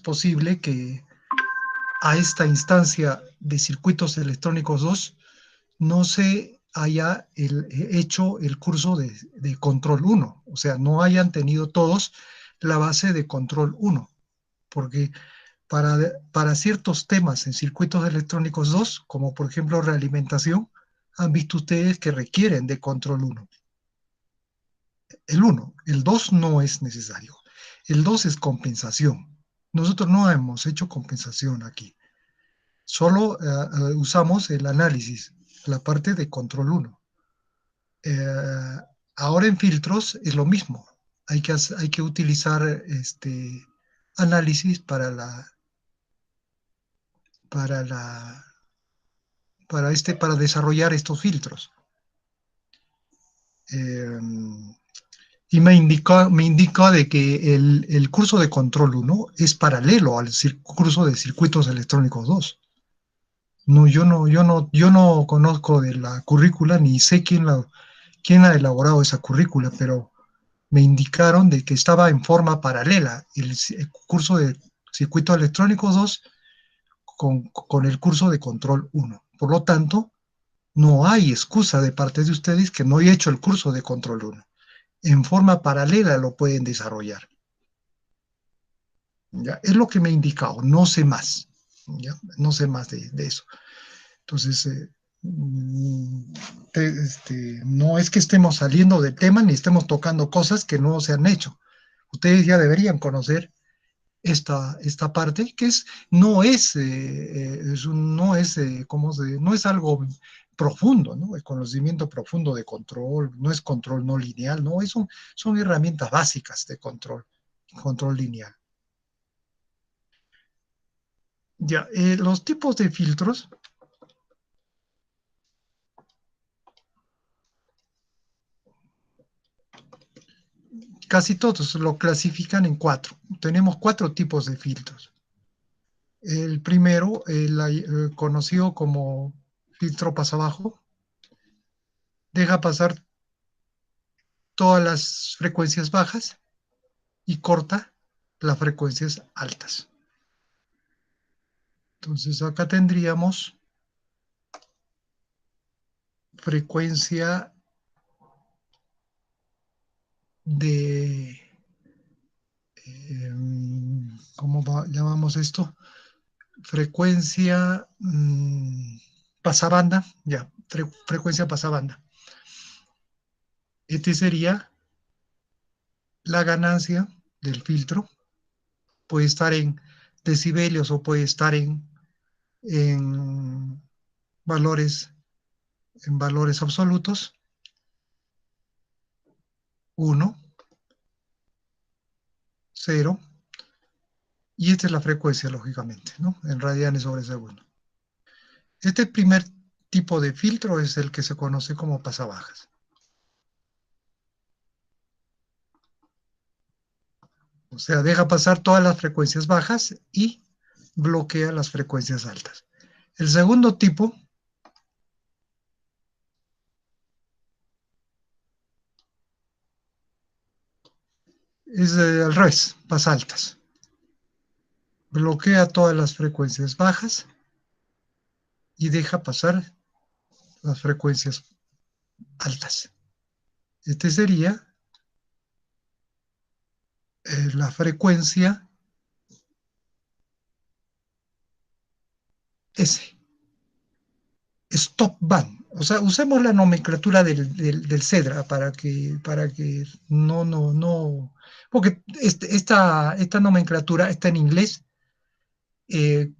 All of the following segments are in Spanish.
posible que a esta instancia de circuitos electrónicos 2 no se haya hecho el curso de control 1, o sea, no hayan tenido todos la base de control 1, porque para ciertos temas en circuitos electrónicos 2, como por ejemplo realimentación, han visto ustedes que requieren de control 1. El 1, el 2 no es necesario. El 2 es compensación. Nosotros no hemos hecho compensación aquí. Solo usamos el análisis, la parte de control 1. Ahora en filtros es lo mismo. Hay que utilizar análisis para la, para desarrollar estos filtros. Y me indica de que el curso de control 1 es paralelo al curso de circuitos electrónicos 2. No, yo no conozco de la currícula ni sé quién ha elaborado esa currícula, pero me indicaron de que estaba en forma paralela el curso de circuitos electrónicos 2 con el curso de control 1. Por lo tanto, no hay excusa de parte de ustedes que no haya hecho el curso de control 1. En forma paralela lo pueden desarrollar. ¿Ya? Es lo que me ha indicado, no sé más. ¿Ya? No sé más de eso. Entonces, no es que estemos saliendo de tema ni estemos tocando cosas que no se han hecho. Ustedes ya deberían conocer esta parte, que no es algo profundo, ¿no? El conocimiento profundo de control, no es control no lineal, ¿no? Son herramientas básicas de control lineal. Ya, los tipos de filtros, casi todos lo clasifican en 4. Tenemos 4 tipos de filtros. El primero, conocido como filtro pasabajo, deja pasar todas las frecuencias bajas y corta las frecuencias altas. Entonces acá tendríamos frecuencia de, ¿cómo llamamos esto? Frecuencia pasabanda, ya, frecuencia pasabanda. Este sería la ganancia del filtro. Puede estar en decibelios o puede estar en valores, en valores absolutos. 1, 0, y esta es la frecuencia, lógicamente, ¿no? En radianes sobre segundo. Este primer tipo de filtro es el que se conoce como pasabajas. O sea, deja pasar todas las frecuencias bajas y bloquea las frecuencias altas. El segundo tipo es al revés, pasaltas. Bloquea todas las frecuencias bajas y deja pasar las frecuencias altas. Este sería la frecuencia S, stop band. O sea, usemos la nomenclatura del CEDRA para que no, porque esta nomenclatura está en inglés, eh,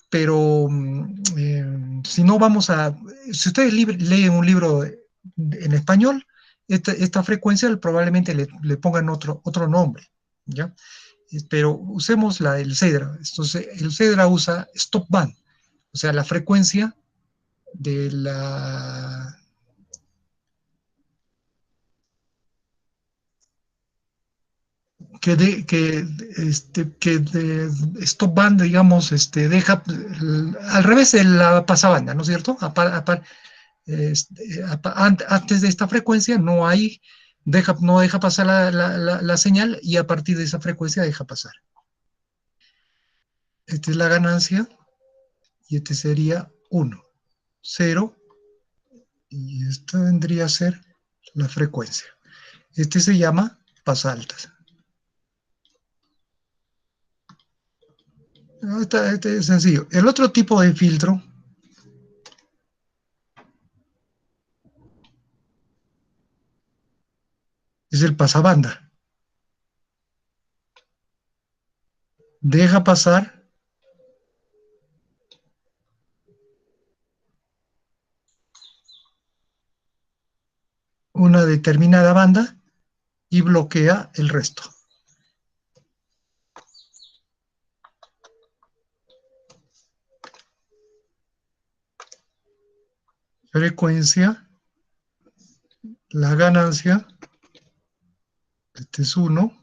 pero si no vamos a, si ustedes leen un libro en español, esta frecuencia probablemente le pongan otro nombre, ¿ya? Pero usemos el CEDRA. Entonces, el CEDRA usa stop band, o sea, la frecuencia de la que stop band, digamos, deja al revés de la pasabanda, ¿no es cierto? Antes de esta frecuencia no deja pasar la señal y a partir de esa frecuencia deja pasar. esta es la ganancia, y este sería 1, 0, y esta vendría a ser la frecuencia. Este se llama pasaltas. Este es sencillo. El otro tipo de filtro es el pasabanda. Deja pasar una determinada banda y bloquea el resto. Frecuencia, la ganancia, este es 1,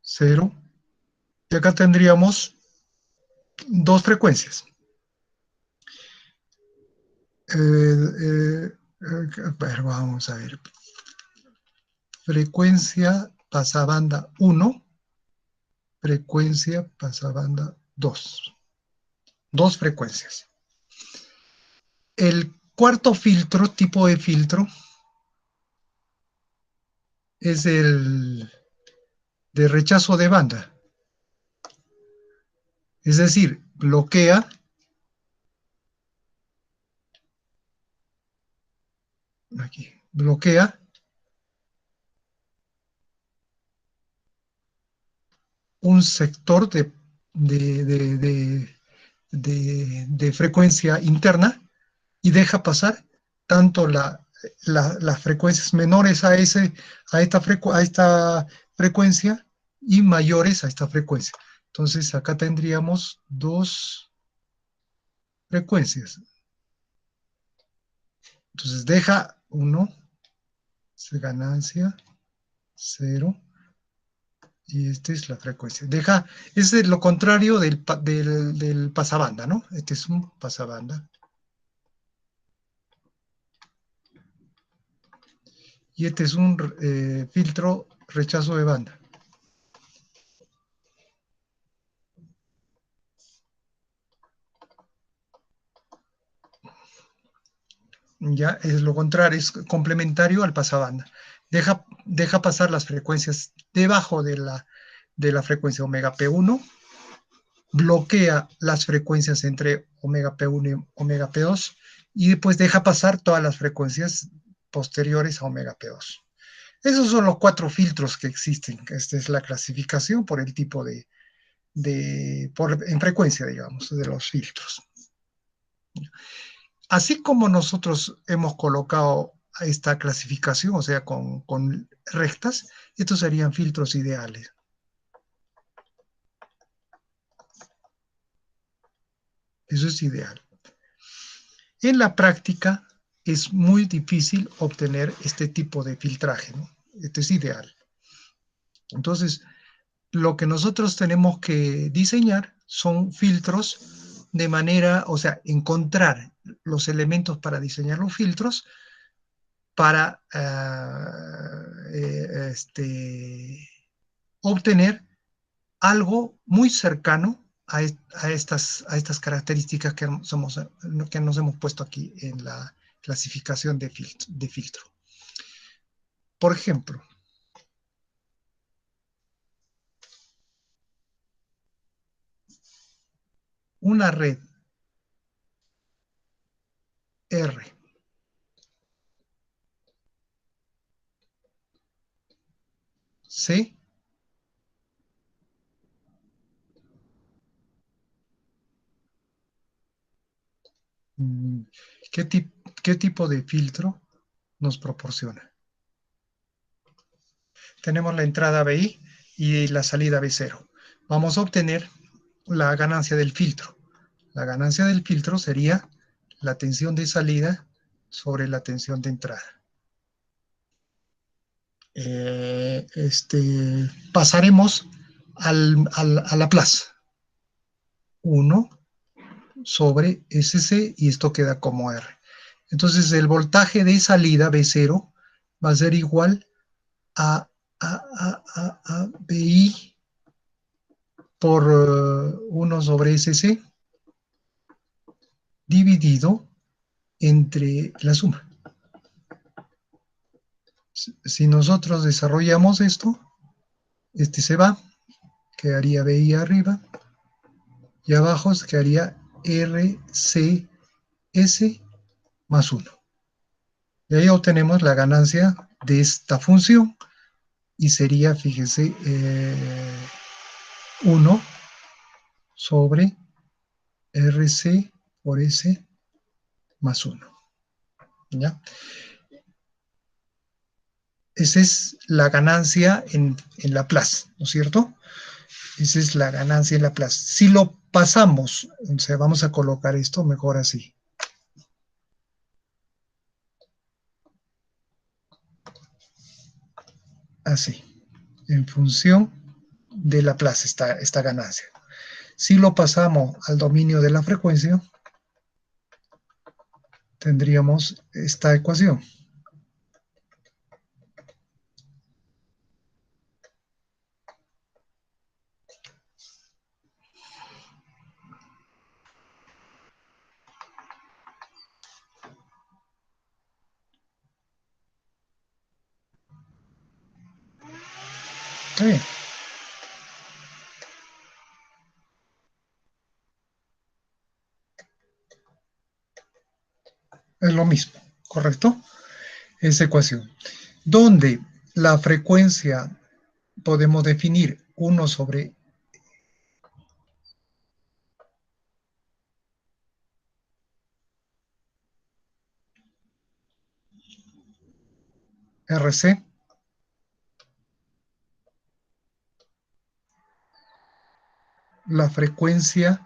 0, y acá tendríamos dos frecuencias. Vamos a ver. Frecuencia pasabanda 1, frecuencia pasabanda 2. Dos frecuencias. El cuarto filtro, tipo de filtro, es el de rechazo de banda. Es decir, bloquea bloquea un sector de frecuencia interna y deja pasar tanto las frecuencias menores a esta frecuencia y mayores a esta frecuencia. Entonces acá tendríamos dos frecuencias. Entonces deja 1, ganancia, 0, y esta es la frecuencia. Es lo contrario del pasabanda, ¿no? Este es un pasabanda. Y este es un filtro rechazo de banda. Ya es lo contrario, es complementario al pasabanda. Deja pasar las frecuencias debajo de la frecuencia omega P1, bloquea las frecuencias entre omega P1 y omega P2, y después deja pasar todas las frecuencias posteriores a omega P2. Esos son los cuatro filtros que existen. Esta es la clasificación por el tipo en frecuencia, digamos, de los filtros. Así como nosotros hemos colocado esta clasificación, o sea, con rectas, estos serían filtros ideales. Eso es ideal. En la práctica es muy difícil obtener este tipo de filtraje, ¿no? Este es ideal. Entonces, lo que nosotros tenemos que diseñar son filtros de manera, o sea, encontrar los elementos para diseñar los filtros para obtener algo muy cercano a estas características que nos hemos puesto aquí en la clasificación de filtro. Por ejemplo, una red R C ¿qué, ¿qué tipo de filtro nos proporciona? Tenemos la entrada BI y la salida B0. Vamos a obtener la ganancia del filtro. La ganancia del filtro sería la tensión de salida sobre la tensión de entrada. Pasaremos a Laplace. 1 sobre SC y esto queda como R. Entonces el voltaje de salida B0 va a ser igual a BI por 1 sobre SC dividido entre la suma. Si nosotros desarrollamos esto, este se va, quedaría BI arriba, y abajo quedaría RCS más 1. Y ahí obtenemos la ganancia de esta función, y sería, fíjese, 1 sobre RC por S más 1. ¿Ya? Esa es la ganancia en Laplace, ¿no es cierto? Esa es la ganancia en Laplace. Si lo pasamos, o sea, vamos a colocar esto mejor así. Así, en función de Laplace, esta ganancia. Si lo pasamos al dominio de la frecuencia, tendríamos esta ecuación. Está bien. Es lo mismo, ¿correcto? Esa ecuación. Donde la frecuencia podemos definir 1 sobre RC, la frecuencia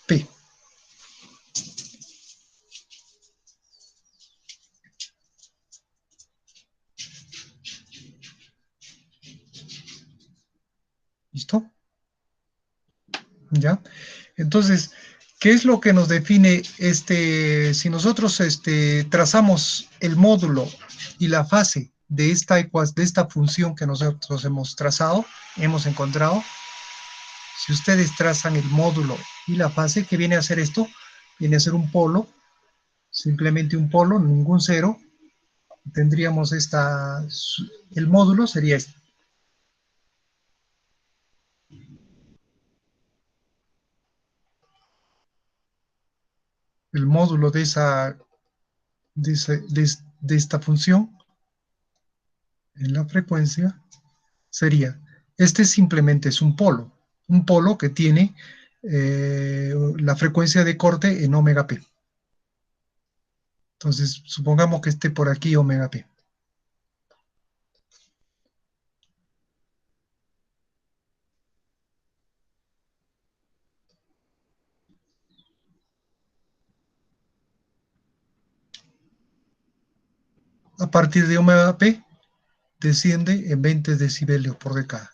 P. ¿Listo? ¿Ya? Entonces, ¿qué es lo que nos define si nosotros trazamos el módulo y la fase de esta función que nosotros hemos trazado, hemos encontrado? Si ustedes trazan el módulo y la fase, ¿qué viene a hacer esto? Viene a ser un polo, simplemente un polo, ningún cero. Tendríamos el módulo sería este. El módulo de esta función en la frecuencia sería, simplemente es un polo que tiene la frecuencia de corte en omega p. Entonces, supongamos que esté por aquí omega p. A partir de omega p, desciende en 20 decibelios por decada.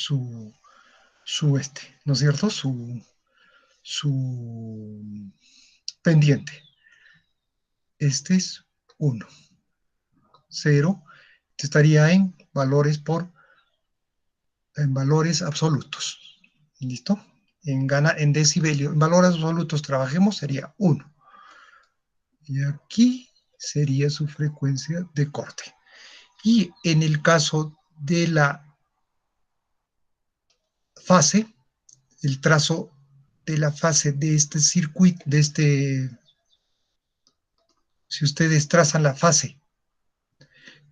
¿No es cierto? Su pendiente. Este es 1, 0, estaría en valores absolutos. ¿Listo? En decibelios, en valores absolutos trabajemos, sería 1. Y aquí sería su frecuencia de corte. Y en el caso de la fase, el trazo de la fase de este circuito, si ustedes trazan la fase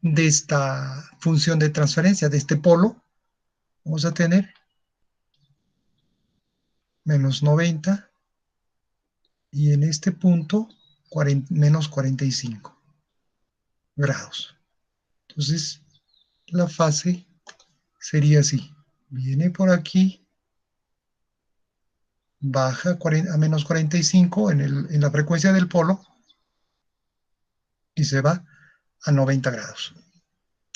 de esta función de transferencia, de este polo, vamos a tener menos 90 y en este punto menos 45 grados. Entonces, la fase sería así. Viene por aquí, baja a menos 45 en la frecuencia del polo y se va a 90 grados,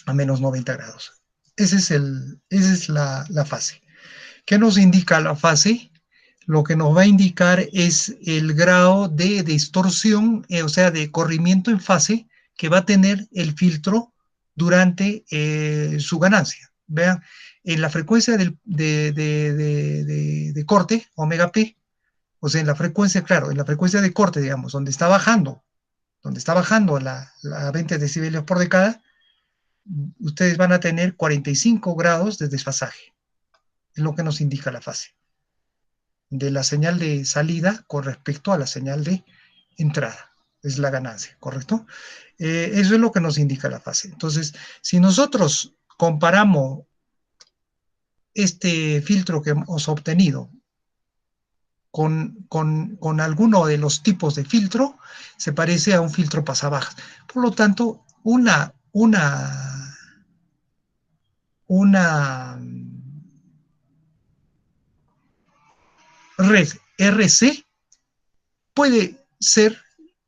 a menos 90 grados. Esa es la fase. ¿Qué nos indica la fase? Lo que nos va a indicar es el grado de distorsión, o sea, de corrimiento en fase que va a tener el filtro durante su ganancia. Vean, en la frecuencia de corte, omega p, o sea, en la frecuencia, claro, en la frecuencia de corte, digamos, donde está bajando la 20 decibelios por decada, ustedes van a tener 45 grados de desfasaje. Es lo que nos indica la fase de la señal de salida con respecto a la señal de entrada. Es la ganancia, ¿correcto? Eso es lo que nos indica la fase. Entonces, si nosotros comparamos este filtro que hemos obtenido con alguno de los tipos de filtro, se parece a un filtro pasabajas. Por lo tanto, una red RC puede ser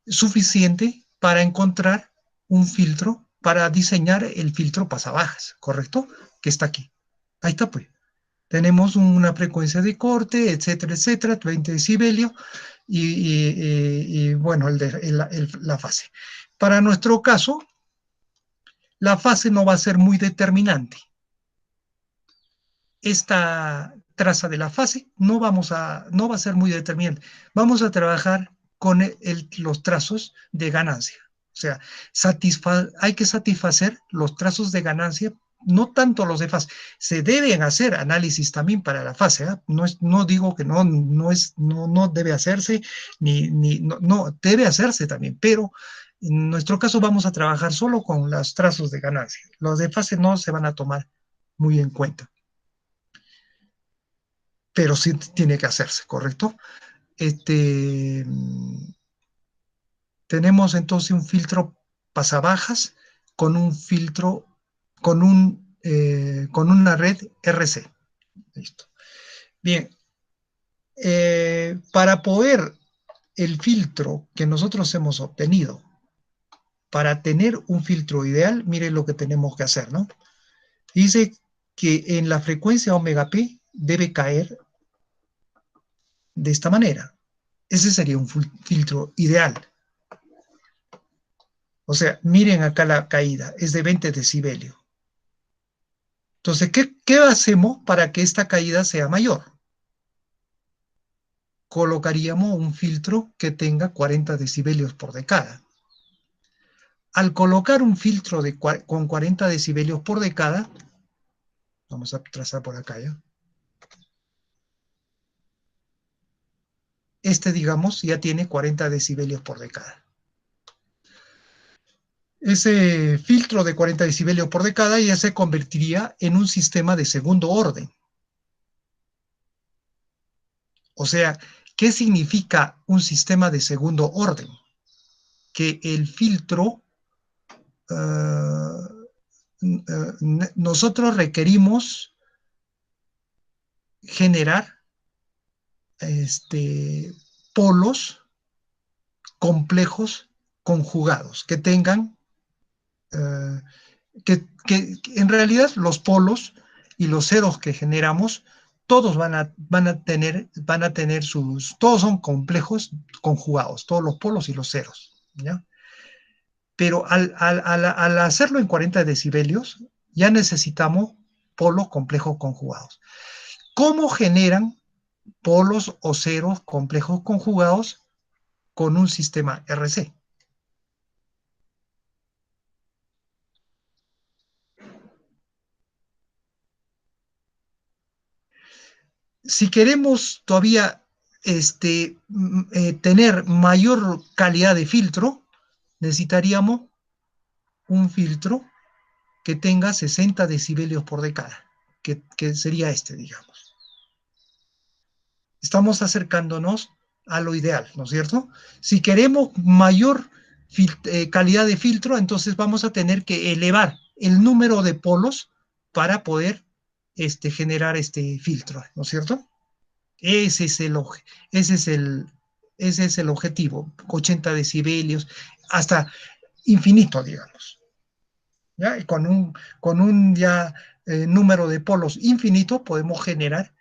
suficiente para encontrar un filtro, para diseñar el filtro pasabajas, ¿correcto? Que está aquí. Ahí está, pues. Tenemos una frecuencia de corte, etcétera, 20 decibelios y bueno, la fase. Para nuestro caso, la fase no va a ser muy determinante. Esta traza de la fase no va a ser muy determinante. Vamos a trabajar con los trazos de ganancia. O sea, hay que satisfacer los trazos de ganancia, no tanto los de fase. Se deben hacer análisis también para la fase. No digo que no debe hacerse, no, debe hacerse también, pero en nuestro caso vamos a trabajar solo con los trazos de ganancia. Los de fase no se van a tomar muy en cuenta, pero sí tiene que hacerse, ¿correcto? Este, tenemos entonces un filtro pasabajas con un filtro, con una red RC. Listo. Bien, para poder el filtro que nosotros hemos obtenido, para tener un filtro ideal, miren lo que tenemos que hacer, ¿no? Dice que en la frecuencia omega p debe caer de esta manera. Ese sería un filtro ideal. O sea, miren acá la caída, es de 20 decibelios. Entonces, ¿qué hacemos para que esta caída sea mayor? Colocaríamos un filtro que tenga 40 decibelios por decada. Al colocar un filtro con 40 decibelios por decada, vamos a trazar por acá ya. Este, digamos, ya tiene 40 decibelios por decada. Ese filtro de 40 decibelios por decada ya se convertiría en un sistema de segundo orden. O sea, ¿qué significa un sistema de segundo orden? Que el filtro, nosotros requerimos generar polos complejos conjugados, que tengan, que en realidad los polos y los ceros que generamos, todos van a tener todos son complejos conjugados, todos los polos y los ceros, ¿ya? Pero al hacerlo en 40 decibelios, ya necesitamos polos complejos conjugados. ¿Cómo generan polos o ceros complejos conjugados con un sistema RC? Si queremos todavía tener mayor calidad de filtro, necesitaríamos un filtro que tenga 60 decibelios por decada, que sería este, digamos. Estamos acercándonos a lo ideal, ¿no es cierto? Si queremos mayor calidad de filtro, entonces vamos a tener que elevar el número de polos para poder generar este filtro, ¿no es cierto? Ese es el, ese es el, ese es el objetivo, 80 decibelios, hasta infinito, digamos. ¿Ya? Y con un ya número de polos infinito podemos generar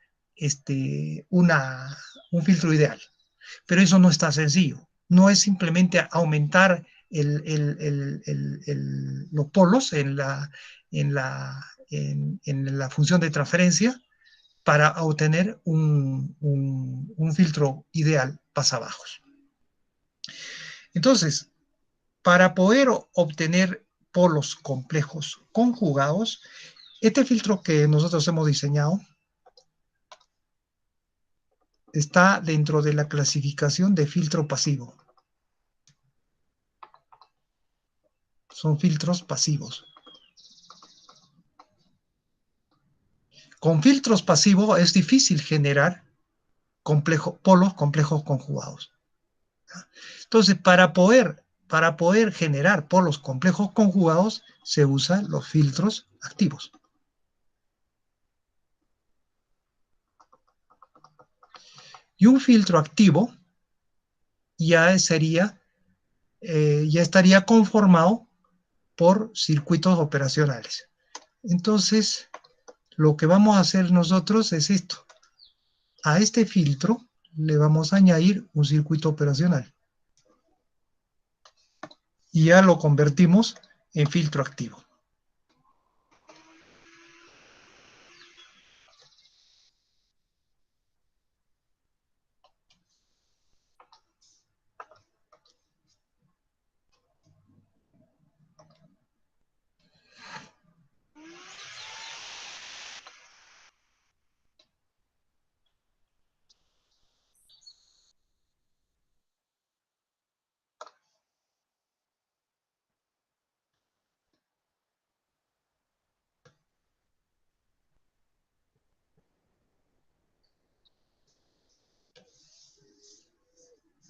un filtro ideal. Pero eso no es tan sencillo. No es simplemente aumentar los polos en la función de transferencia para obtener un filtro ideal pasabajos. Entonces, para poder obtener polos complejos conjugados, este filtro que nosotros hemos diseñado está dentro de la clasificación de filtro pasivo. Son filtros pasivos. Con filtros pasivos es difícil generar polos complejos conjugados. Entonces, para poder generar polos complejos conjugados, se usan los filtros activos. Y un filtro activo ya estaría conformado por circuitos operacionales. Entonces, lo que vamos a hacer nosotros es esto. A este filtro le vamos a añadir un circuito operacional. Y ya lo convertimos en filtro activo.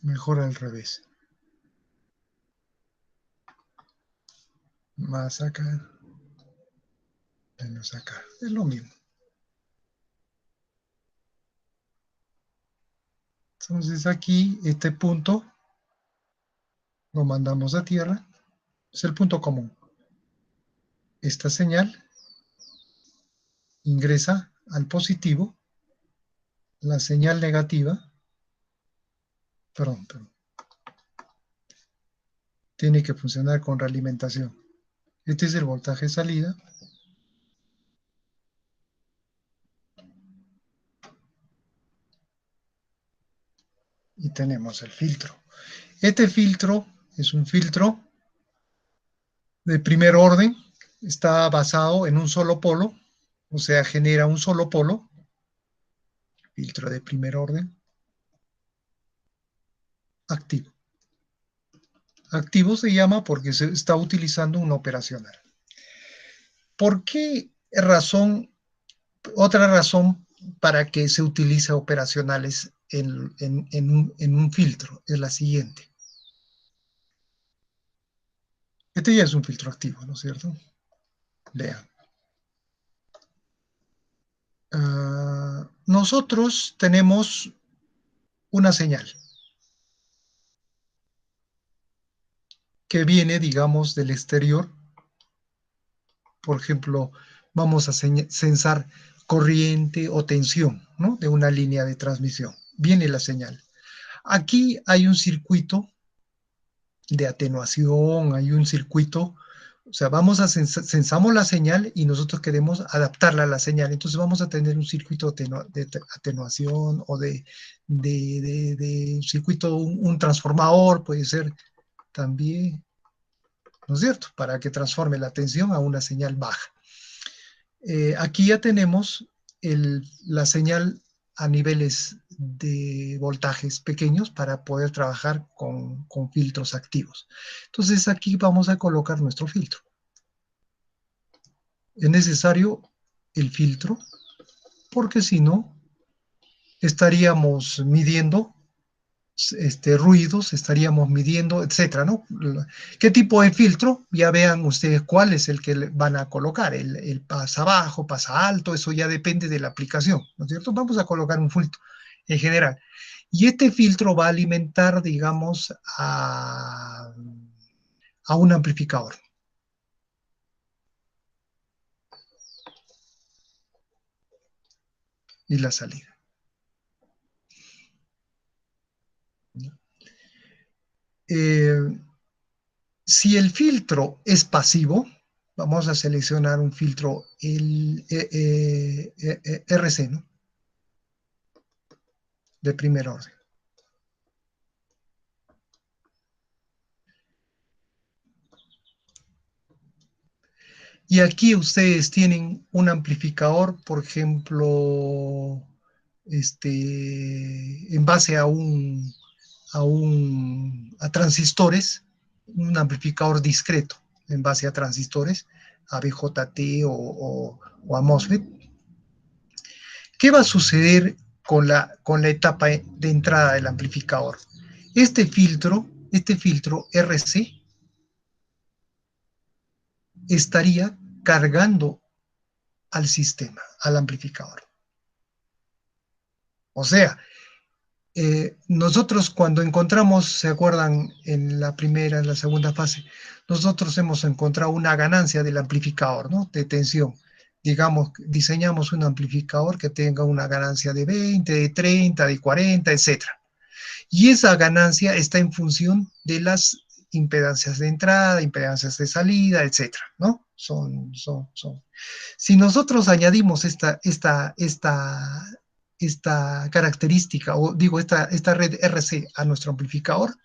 Mejor al revés. Más acá, menos acá. Es lo mismo. Entonces aquí, este punto, lo mandamos a tierra. Es el punto común. Esta señal ingresa al positivo. La señal negativa, perdón, tiene que funcionar con realimentación. Este es el voltaje salida. Y tenemos el filtro. Este filtro es un filtro de primer orden. Está basado en un solo polo, o sea, genera un solo polo. Filtro de primer orden. Activo. Activo se llama porque se está utilizando un operacional. ¿Por qué razón? Otra razón para que se utilice operacionales en un filtro es la siguiente. Este ya es un filtro activo, ¿no es cierto? Vean. Nosotros tenemos una señal que viene, digamos, del exterior. Por ejemplo, vamos a censar corriente o tensión, ¿no? De una línea de transmisión. Viene la señal. Aquí hay un circuito de atenuación, hay un circuito, o sea, censamos la señal y nosotros queremos adaptarla a la señal. Entonces vamos a tener un circuito de atenuación o de circuito, un transformador, puede ser también, ¿no es cierto? Para que transforme la tensión a una señal baja. Aquí ya tenemos la señal a niveles de voltajes pequeños para poder trabajar con filtros activos. Entonces aquí vamos a colocar nuestro filtro. Es necesario el filtro porque si no estaríamos midiendo ruidos, estaríamos midiendo, etcétera, ¿no? ¿Qué tipo de filtro? Ya vean ustedes cuál es el que van a colocar, el pasa bajo, pasa alto, eso ya depende de la aplicación, ¿no es cierto? Vamos a colocar un filtro en general. Y este filtro va a alimentar, digamos, a un amplificador. Y la salida. Eh, filtro es pasivo, vamos a seleccionar un filtro, el RC, ¿no? De primer orden. Y aquí ustedes tienen un amplificador, por ejemplo, en base a transistores, un amplificador discreto en base a transistores, a BJT o a MOSFET. ¿Qué va a suceder con la etapa de entrada del amplificador? Este filtro RC estaría cargando al sistema, al amplificador. O sea, nosotros cuando encontramos, ¿se acuerdan? En la primera, en la segunda fase, nosotros hemos encontrado una ganancia del amplificador, ¿no? De tensión. Digamos, diseñamos un amplificador que tenga una ganancia de 20, de 30, de 40, etcétera. Y esa ganancia está en función de las impedancias de entrada, impedancias de salida, etcétera, ¿no? Son. Si nosotros añadimos esta característica, o digo, esta red RC a nuestro amplificador,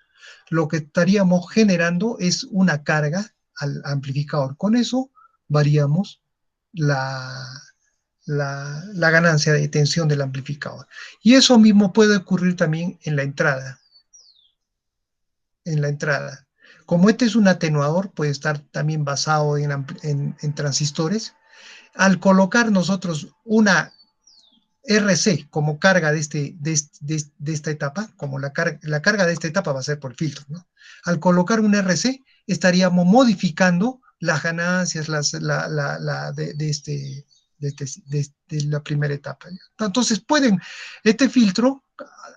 lo que estaríamos generando es una carga al amplificador. Con eso variamos la, la ganancia de tensión del amplificador. Y eso mismo puede ocurrir también en la entrada. En la entrada. Como este es un atenuador, puede estar también basado en transistores. Al colocar nosotros una RC como carga de esta etapa, como la carga de esta etapa va a ser por filtro, ¿no? Al colocar un RC, estaríamos modificando las ganancias de la primera etapa. Entonces este filtro,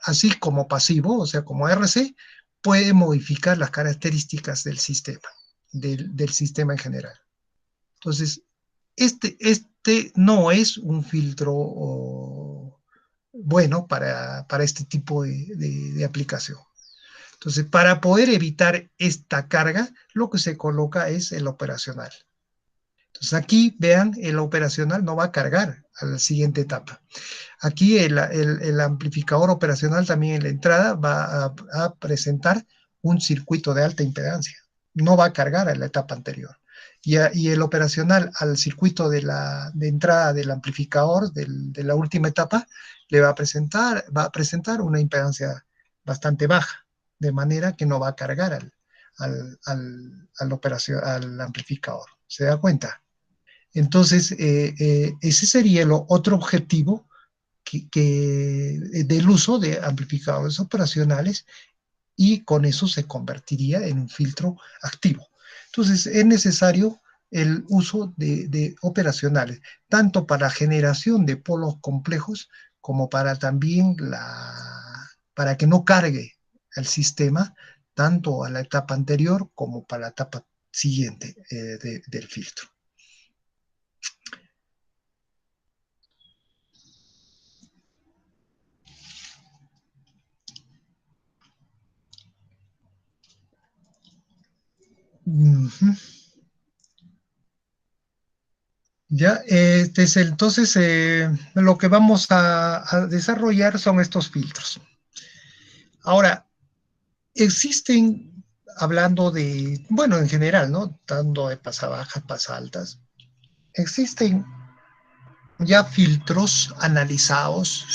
así como pasivo, o sea, como RC, puede modificar las características del sistema, del sistema en general. Entonces, este no es un filtro bueno para este tipo de aplicación. Entonces, para poder evitar esta carga, lo que se coloca es el operacional. Entonces, aquí vean, el operacional no va a cargar a la siguiente etapa. Aquí el amplificador operacional también en la entrada va a presentar un circuito de alta impedancia. No va a cargar a la etapa anterior. Y el operacional al circuito de entrada del amplificador de la última etapa le va a presentar una impedancia bastante baja, de manera que no va a cargar al amplificador. ¿Se da cuenta? Entonces, ese sería el otro objetivo del uso de amplificadores operacionales, y con eso se convertiría en un filtro activo. Entonces, es necesario el uso de operacionales, tanto para generación de polos complejos como para también para que no cargue el sistema tanto a la etapa anterior como para la etapa siguiente del filtro. Uh-huh. Ya, entonces lo que vamos a desarrollar son estos filtros. Ahora, existen, hablando de, bueno, en general, ¿no? Tanto de pasabajas, pasaltas, existen ya filtros analizados,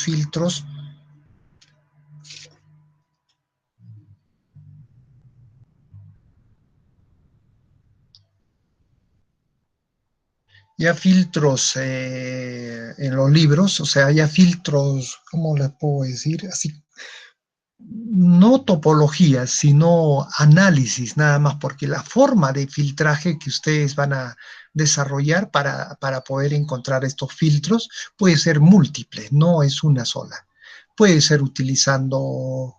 en los libros, o sea, ya filtros, ¿cómo les puedo decir? Así, no topologías, sino análisis nada más, porque la forma de filtraje que ustedes van a desarrollar para poder encontrar estos filtros puede ser múltiple, no es una sola. Puede ser utilizando,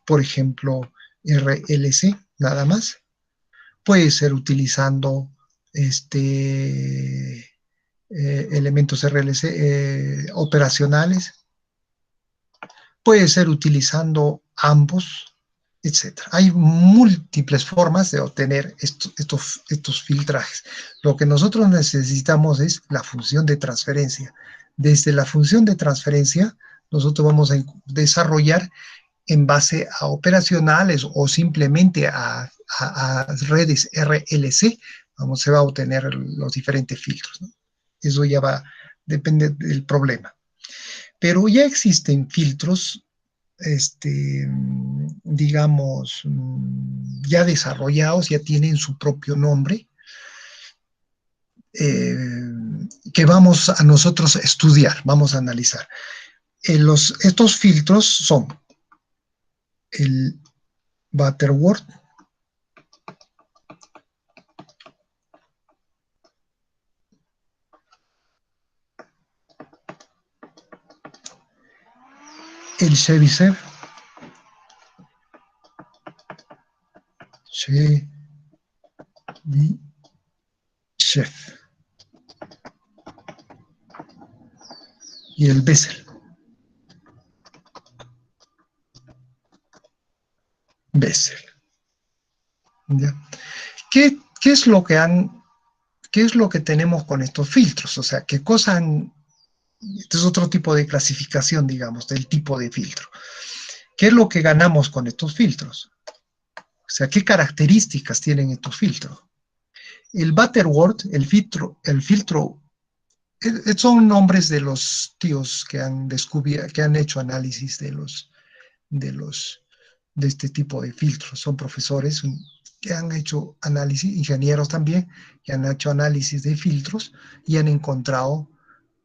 por ejemplo, RLC nada más. Puede ser utilizando elementos RLC operacionales. Puede ser utilizando ambos, etcétera. Hay múltiples formas de obtener estos filtrajes. Lo que nosotros necesitamos es la función de transferencia. Desde la función de transferencia, nosotros vamos a desarrollar en base a operacionales o simplemente a redes RLC, se va a obtener los diferentes filtros, ¿no? Eso ya va, depende del problema. Pero ya existen filtros, digamos, ya desarrollados, ya tienen su propio nombre, eh, que vamos a nosotros a estudiar, vamos a analizar. Estos filtros son el Butterworth, el Chebyshev, y el Bessel. Bessel. ¿Ya? ¿Qué es lo que qué es lo que tenemos con estos filtros? O sea, ¿qué cosa han? Este es otro tipo de clasificación, digamos, del tipo de filtro. ¿Qué es lo que ganamos con estos filtros? O sea, ¿qué características tienen estos filtros? El Butterworth, el filtro son nombres de los tíos que han descubierto, que han hecho análisis de los, de este tipo de filtros. Son profesores que han hecho análisis, ingenieros también, que han hecho análisis de filtros y han encontrado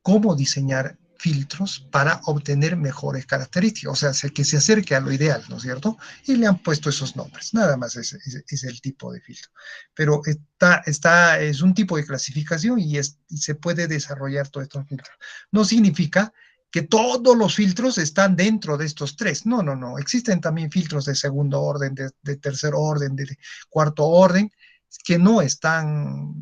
cómo diseñar filtros para obtener mejores características, o sea, que se acerque a lo ideal, ¿no es cierto? Y le han puesto esos nombres, nada más es el tipo de filtro. Pero es un tipo de clasificación y se puede desarrollar todos estos filtros. No significa que todos los filtros están dentro de estos tres. No, no, no. Existen también filtros de segundo orden, de tercer orden, de cuarto orden, que no están,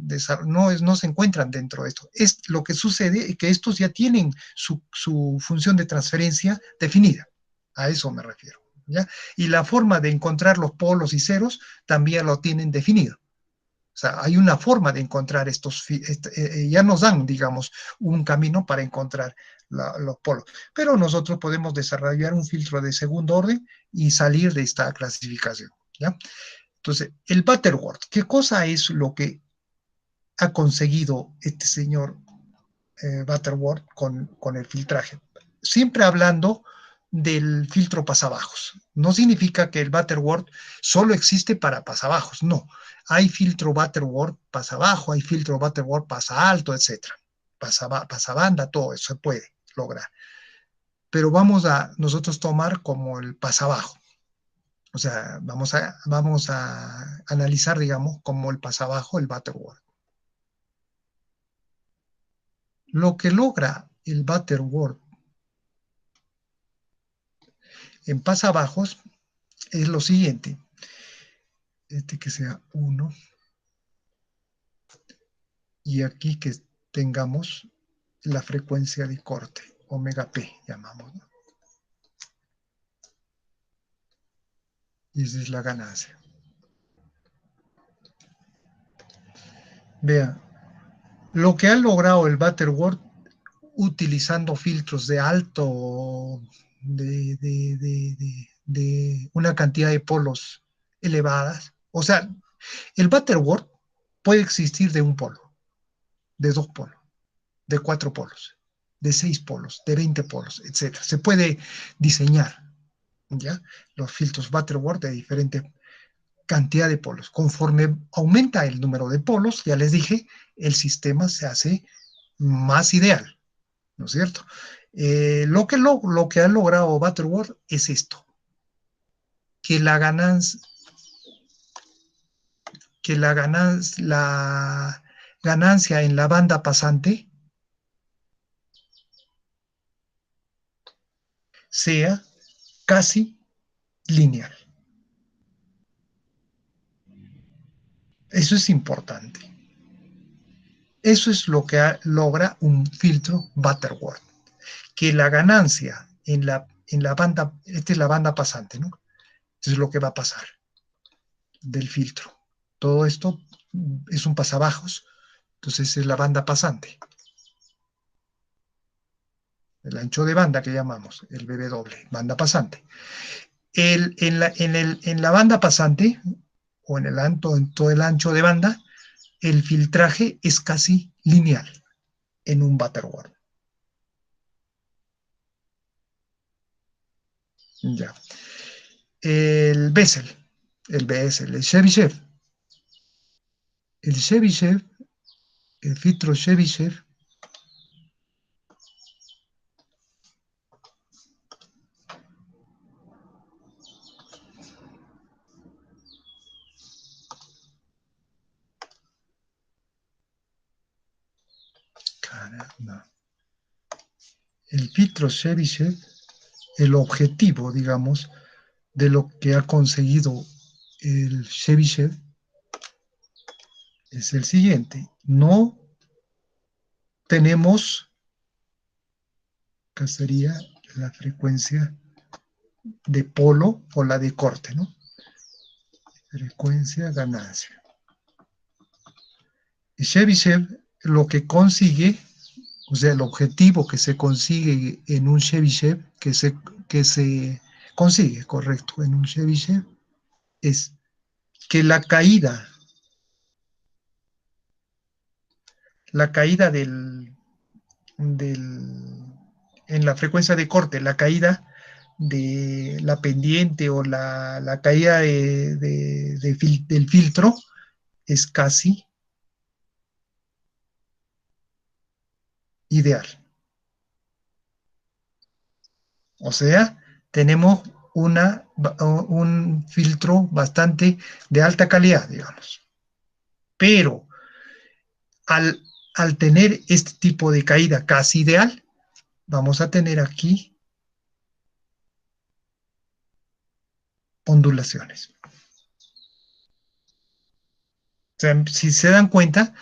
no se encuentran dentro de esto. Es lo que sucede es que estos ya tienen su función de transferencia definida. A eso me refiero. ¿Ya? Y la forma de encontrar los polos y ceros también lo tienen definido. O sea, hay una forma de encontrar ya nos dan, digamos, un camino para encontrar los polos. Pero nosotros podemos desarrollar un filtro de segundo orden y salir de esta clasificación. ¿Ya? Entonces, el Butterworth, ¿qué cosa es lo que ha conseguido este señor Butterworth con el filtraje? Siempre hablando del filtro pasabajos. No significa que el Butterworth solo existe para pasabajos, no. Hay filtro Butterworth pasabajo, hay filtro Butterworth pasalto, etc. Pasabanda, todo eso se puede lograr. Pero vamos a nosotros tomar como el pasabajo. O sea, vamos a analizar, digamos, como el pasabajo, el Butterworth. Lo que logra el Butterworth en pasabajos es lo siguiente. Que sea 1 y aquí que tengamos la frecuencia de corte, omega p llamamos, ¿no? Y esa es la ganancia. Vean, lo que ha logrado el Butterworth utilizando filtros de alto, de una cantidad de polos elevadas. O sea, el Butterworth puede existir de un polo, de dos polos, de cuatro polos, de 6 polos, de 20 polos, etc. Se puede diseñar, ¿ya? Los filtros Butterworth de diferente cantidad de polos. Conforme aumenta el número de polos, ya les dije, el sistema se hace más ideal, ¿no es cierto? Lo que ha logrado Butterworth es esto, que la ganancia, la ganancia en la banda pasante sea casi lineal. Eso es importante. Eso es lo que logra un filtro Butterworth, que la ganancia en la banda, esta es la banda pasante, ¿no? es lo que va a pasar del filtro. Todo esto es un pasabajos, entonces es la banda pasante. El ancho de banda que llamamos, el BB doble, banda pasante. En la banda pasante, o en todo el ancho de banda, el filtraje es casi lineal en un Butterworth. Ya. El Bessel, el Bessel, el Chebyshev. El Chebyshev, el filtro Chebyshev, caramba. El filtro Chebyshev, el objetivo, digamos, de lo que ha conseguido el Chebyshev es el siguiente. No tenemos, acá sería la frecuencia de polo o la de corte, ¿no? Frecuencia, ganancia. Y Chebyshev lo que consigue, o sea, el objetivo que se consigue en un Chebyshev, que se consigue, correcto, en un Chebyshev, es que la caída en la frecuencia de corte, la caída de la pendiente o la caída del filtro es casi ideal. O sea, tenemos un filtro bastante de alta calidad, digamos. Pero al, al tener este tipo de caída casi ideal, vamos a tener aquí ondulaciones. O sea, si se dan cuenta,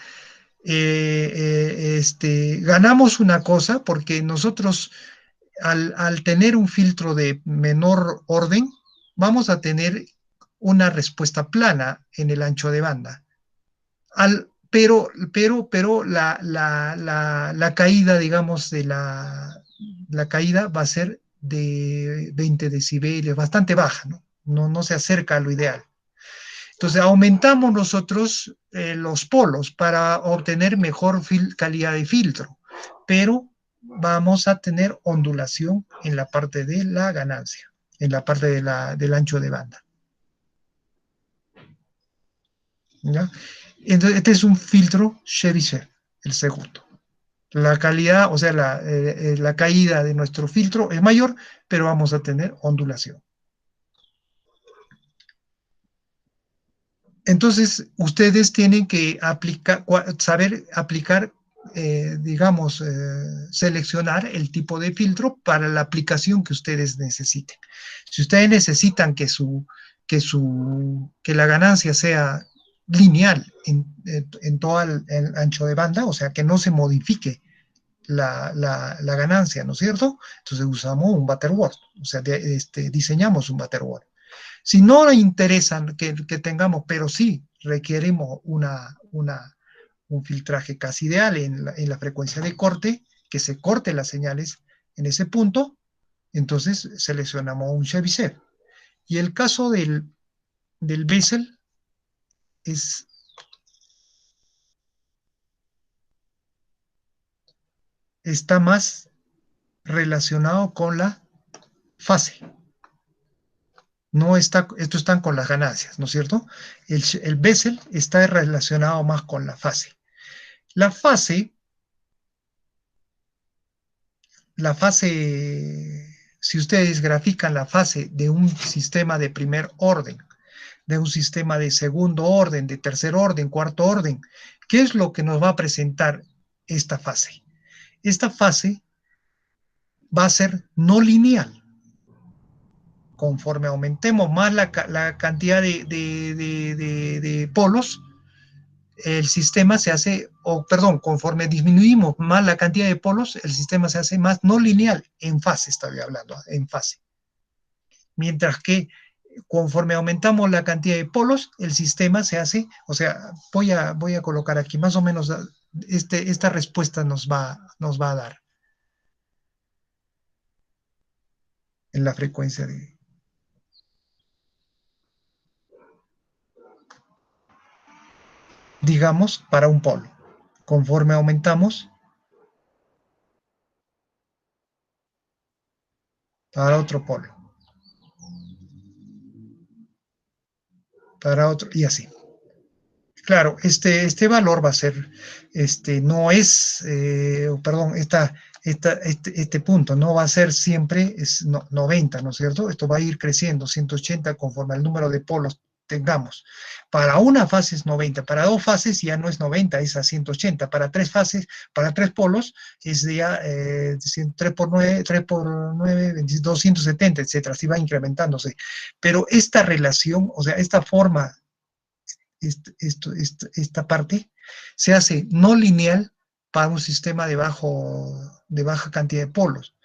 ganamos una cosa porque nosotros al tener un filtro de menor orden, vamos a tener una respuesta plana en el ancho de banda. Pero la caída, digamos, la caída va a ser de 20 decibeles, bastante baja, ¿no? No se acerca a lo ideal. Entonces aumentamos nosotros los polos para obtener mejor calidad de filtro, pero vamos a tener ondulación en la parte de la ganancia, en la parte del ancho de banda. ¿Ya? Entonces, este es un filtro Chebyshev, el segundo. La calidad, o sea, la caída de nuestro filtro es mayor, pero vamos a tener ondulación. Entonces, ustedes tienen que saber aplicar, digamos, seleccionar el tipo de filtro para la aplicación que ustedes necesiten. Si ustedes necesitan que la ganancia sea lineal en todo el ancho de banda, o sea, que no se modifique la ganancia, ¿no es cierto? Entonces usamos un Butterworth, o sea, diseñamos un Butterworth. Si no le interesan que tengamos, pero sí requerimos un filtraje casi ideal en la frecuencia de corte, que se corte las señales en ese punto, entonces seleccionamos un Chebyshev. Y el caso del Bessel es, está más relacionado con la fase. No está, estos están con las ganancias, ¿no es cierto? El Bessel está relacionado más con la fase. La fase, la fase, si ustedes grafican la fase de un sistema de primer orden, de un sistema de segundo orden, de tercer orden, cuarto orden, ¿qué es lo que nos va a presentar esta fase? Esta fase va a ser no lineal. Conforme aumentemos más la cantidad de polos, el sistema se hace, o perdón, conforme disminuimos más la cantidad de polos, el sistema se hace más no lineal, en fase estoy hablando, en fase. Mientras que Conforme aumentamos la cantidad de polos, el sistema se hace, o sea, voy a colocar aquí más o menos esta respuesta nos va a dar en la frecuencia de, digamos, para un polo. Conforme aumentamos, para otro polo, para otro, y así. Claro, este valor va a ser, no es, perdón, este punto no va a ser siempre 90, ¿no es cierto? Esto va a ir creciendo, 180 conforme al número de polos tengamos. Para una fase es 90, para dos fases ya no es 90, es a 180. Para tres fases, para tres polos es ya 3 por 9, 3 por 9, 270, etcétera, así va incrementándose. Pero esta relación, o sea, esta forma esta parte se hace no lineal para un sistema de baja cantidad de polos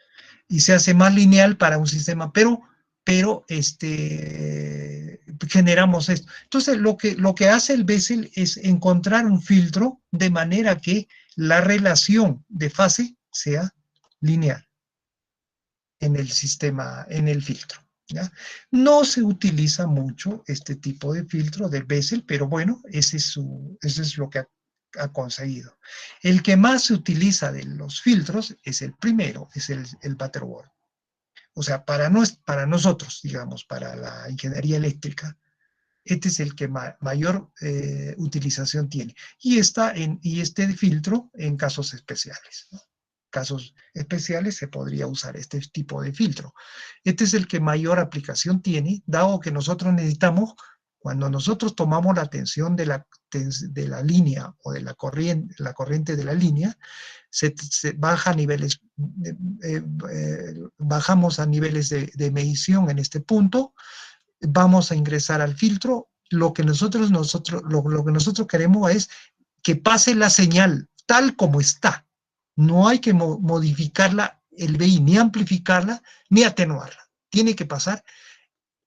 y se hace más lineal para un sistema, pero generamos esto. Entonces, lo que hace el Bessel es encontrar un filtro de manera que la relación de fase sea lineal en el sistema, en el filtro. ¿Ya? No se utiliza mucho este tipo de filtro del Bessel, pero bueno, ese es lo que ha conseguido. El que más se utiliza de los filtros es el primero, es el Butterworth. O sea, para nosotros, digamos, para la ingeniería eléctrica, este es el que mayor utilización tiene. Y este filtro en casos especiales, ¿no? Casos especiales se podría usar este tipo de filtro. Este es el que mayor aplicación tiene, dado que nosotros necesitamos, cuando nosotros tomamos la tensión de la línea o de la corriente de la línea, se baja a niveles, bajamos a niveles de medición en este punto, vamos a ingresar al filtro, lo que nosotros queremos es que pase la señal tal como está. No hay que modificarla, el BI, ni amplificarla, ni atenuarla. Tiene que pasar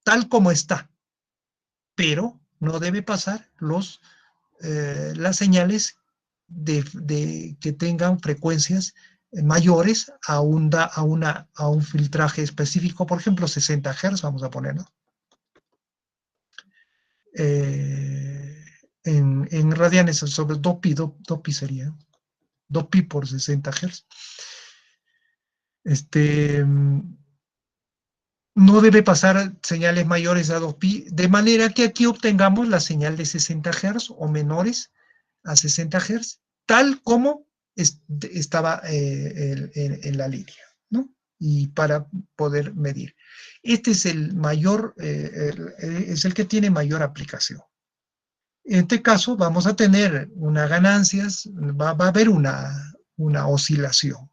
tal como está, pero no debe pasar las señales que tengan frecuencias mayores a un filtraje específico, por ejemplo, 60 Hz, vamos a ponerlo. En radianes sobre 2pi, 2pi sería, 2pi por 60 Hz. Este, no debe pasar señales mayores a 2pi, de manera que aquí obtengamos la señal de 60 Hz o menores a 60 Hz, tal como estaba en la línea, ¿no? Y para poder medir. Este es el mayor, es el que tiene mayor aplicación. En este caso vamos a tener unas ganancias, va a haber una oscilación.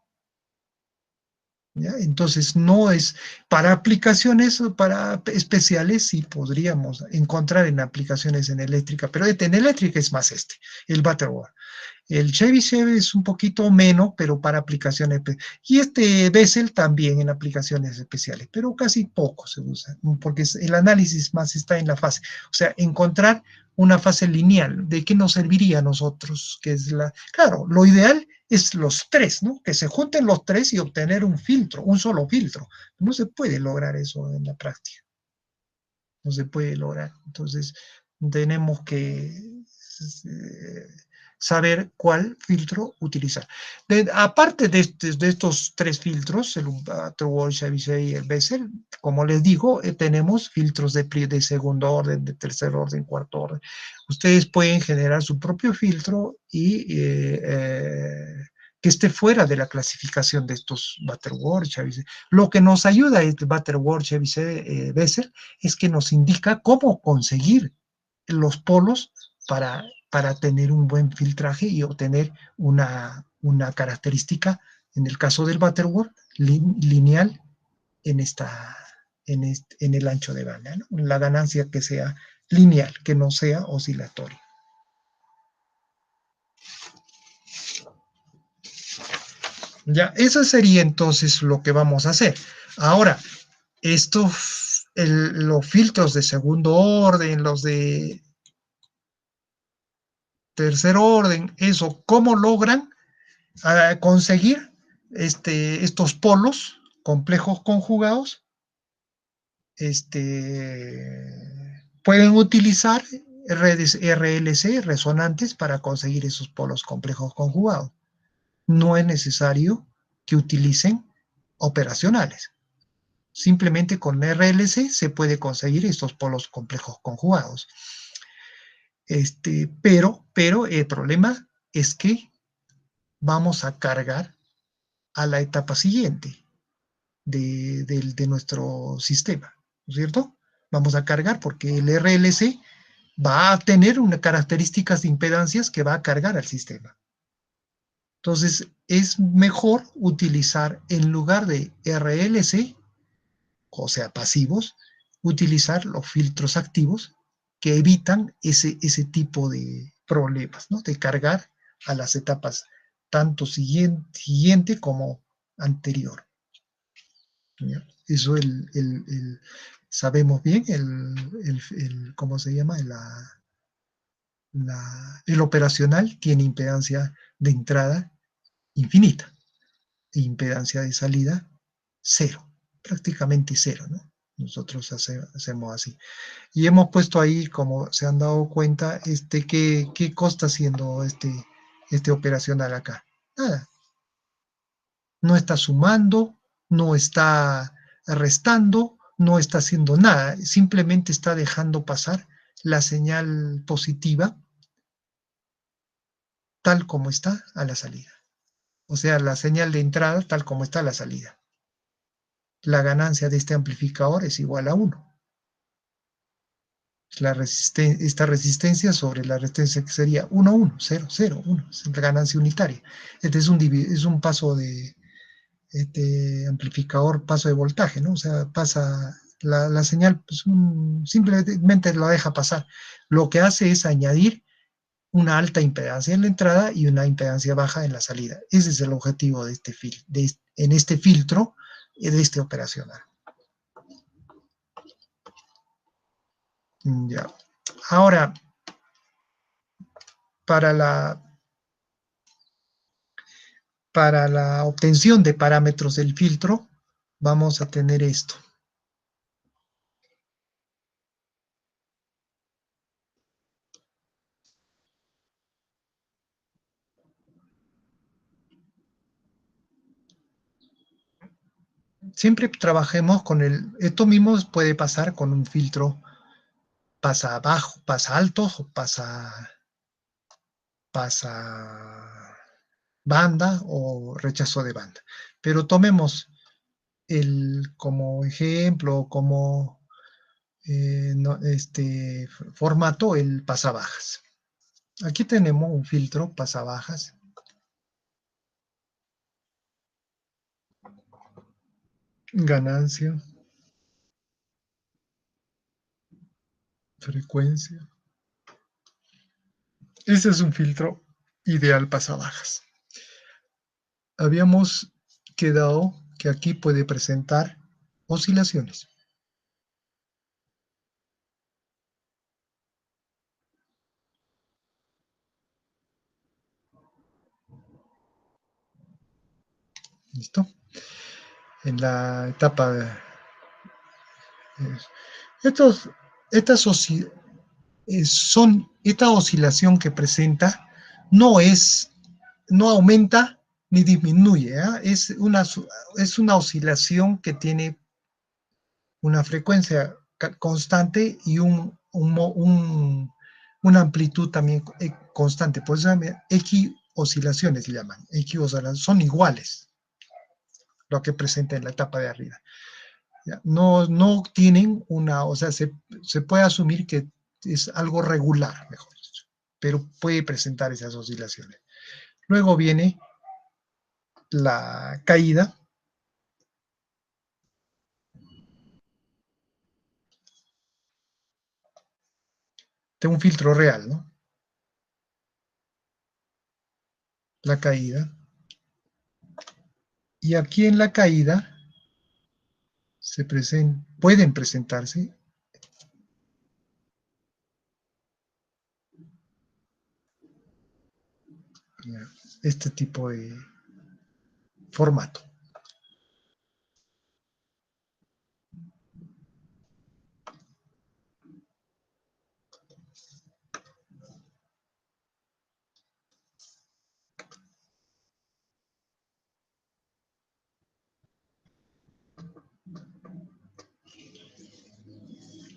¿Ya? Entonces, no es para aplicaciones, para especiales, sí podríamos encontrar en aplicaciones en eléctrica, pero en eléctrica es más el Butterworth. El Chevy es un poquito menos, pero para aplicaciones. Y este Bessel también en aplicaciones especiales, pero casi poco se usa, porque el análisis más está en la fase. O sea, encontrar una fase lineal. ¿De qué nos serviría a nosotros? Que es claro, lo ideal es los tres, ¿no? Que se junten los tres y obtener un filtro, un solo filtro. No se puede lograr eso en la práctica. No se puede lograr. Entonces, tenemos que saber cuál filtro utilizar. Aparte de estos tres filtros, el Butterworth, Chebyshev y el Bessel, como les digo, tenemos filtros de segundo orden, de tercer orden, cuarto orden. Ustedes pueden generar su propio filtro y que esté fuera de la clasificación de estos Butterworth, Chebyshev. Lo que nos ayuda este Butterworth, Chebyshev, Bessel es que nos indica cómo conseguir los polos para tener un buen filtraje y obtener una característica, en el caso del Butterworth, lineal en, en el ancho de banda, ¿no? La ganancia que sea lineal, que no sea oscilatoria. Ya, eso sería entonces lo que vamos a hacer. Ahora, esto los filtros de segundo orden, los de tercer orden, eso, ¿cómo logran conseguir estos polos complejos conjugados? Pueden utilizar redes RLC, resonantes, para conseguir esos polos complejos conjugados. No es necesario que utilicen operacionales. Simplemente con RLC se puede conseguir estos polos complejos conjugados. Pero el problema es que vamos a cargar a la etapa siguiente de nuestro sistema, ¿no es cierto? Vamos a cargar porque el RLC va a tener unas características de impedancias que va a cargar al sistema. Entonces, es mejor utilizar, en lugar de RLC, o sea, pasivos, utilizar los filtros activos que evitan ese tipo de problemas, ¿no? De cargar a las etapas tanto siguiente como anterior. ¿Ya? Eso sabemos bien ¿cómo se llama? El operacional tiene impedancia de entrada infinita e impedancia de salida cero, prácticamente cero, ¿no? Nosotros hacemos así. Y hemos puesto ahí, como se han dado cuenta, ¿qué está haciendo este operacional acá? Nada, no está sumando, no está restando, no está haciendo nada, simplemente está dejando pasar la señal positiva tal como está a la salida. O sea, la señal de entrada tal como está a la salida. La ganancia de este amplificador es igual a 1. Esta resistencia sobre la resistencia que sería 1, 1, 0, 0, 1, es la ganancia unitaria. Este es un paso de amplificador, paso de voltaje, ¿no? O sea, pasa la señal, pues simplemente lo deja pasar. Lo que hace es añadir una alta impedancia en la entrada y una impedancia baja en la salida. Ese es el objetivo de en este filtro de este operacional. Ya. Ahora, para la obtención de parámetros del filtro, vamos a tener esto. Siempre trabajemos con esto mismo puede pasar con un filtro pasa bajo, pasa alto o pasa banda o rechazo de banda. Pero tomemos como ejemplo, como formato, el pasabajas. Aquí tenemos un filtro pasabajas. Ganancia, frecuencia. Ese es un filtro ideal pasabajas. Habíamos quedado que aquí puede presentar oscilaciones. ¿Listo? En la etapa de, estos, estas esta oscilación que presenta no aumenta ni disminuye, ¿eh? Es una oscilación que tiene una frecuencia constante y una amplitud también constante. Por eso X oscilaciones se llaman. X oscilaciones son iguales, lo que presenta en la etapa de arriba. ¿Ya? No tienen o sea, se puede asumir que es algo regular, mejor dicho, pero puede presentar esas oscilaciones. Luego viene la caída. De un filtro real, ¿no? La caída. Y aquí en la caída pueden presentarse este tipo de formato.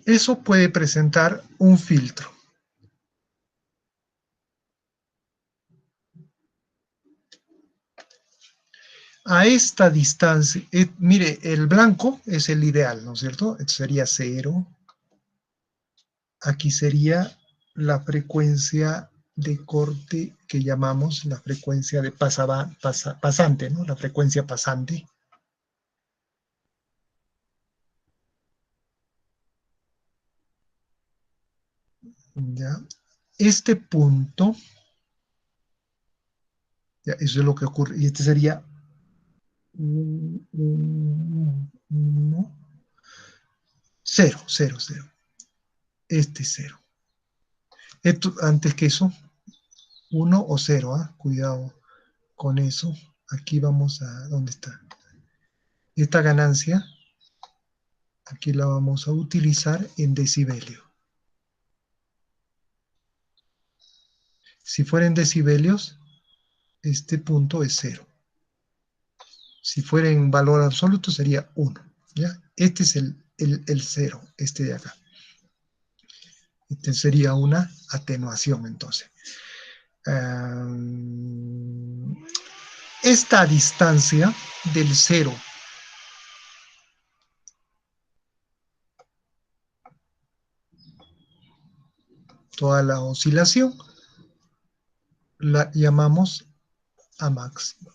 Eso puede presentar un filtro. A esta distancia, mire, el blanco es el ideal, ¿no es cierto? Esto sería 0. Aquí sería la frecuencia de corte que llamamos la frecuencia de pasante, ¿no? La frecuencia pasante. ¿Ya? Este punto, ya, eso es lo que ocurre, y este sería 0, 0, 0. Este 0. Esto, antes que eso, 1 o 0, ¿ah? Cuidado con eso. Aquí vamos a, ¿dónde está? Esta ganancia, aquí la vamos a utilizar en decibelio. Si fuera en decibelios, este punto es 0. Si fuera en valor absoluto, sería 1. ¿Ya? Este es el 0, este de acá. Este sería una atenuación, entonces. Esta distancia del 0 toda la oscilación la llamamos A máxima.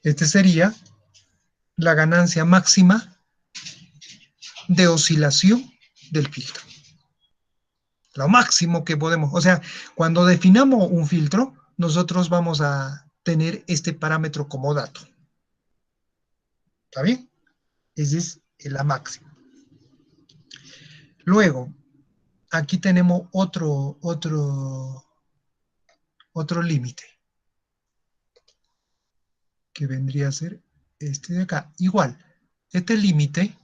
Este sería la ganancia máxima de oscilación del filtro. Lo máximo que podemos. O sea, cuando definamos un filtro, nosotros vamos a tener este parámetro como dato. ¿Está bien? Ese es la máxima. Luego, aquí tenemos otro límite, que vendría a ser este de acá. Igual, este límite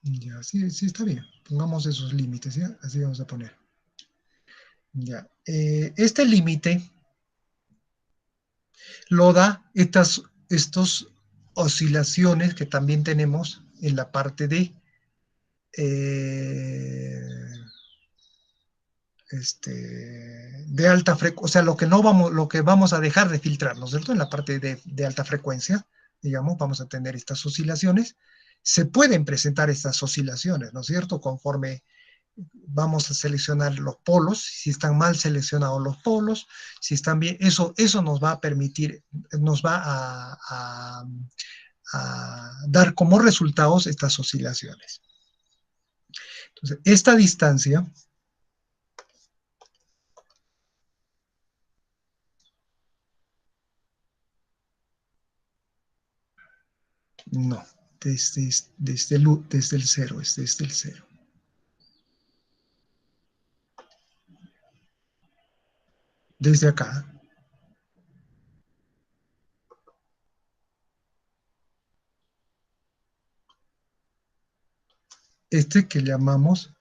ya, sí, sí está bien. Pongamos esos límites, ¿ya? Así vamos a poner. Ya. Este límite lo da estas oscilaciones que también tenemos en la parte eh, de alta frecuencia, o sea, lo que vamos a dejar de filtrar, ¿no es cierto? En la parte de alta frecuencia, digamos, vamos a tener estas oscilaciones. Se pueden presentar estas oscilaciones, ¿no es cierto? Conforme vamos a seleccionar los polos, si están mal seleccionados los polos, si están bien, eso nos va a permitir, nos va a dar como resultados estas oscilaciones. Entonces, esta distancia no, desde el cero, es desde el cero. Desde acá, este que llamamos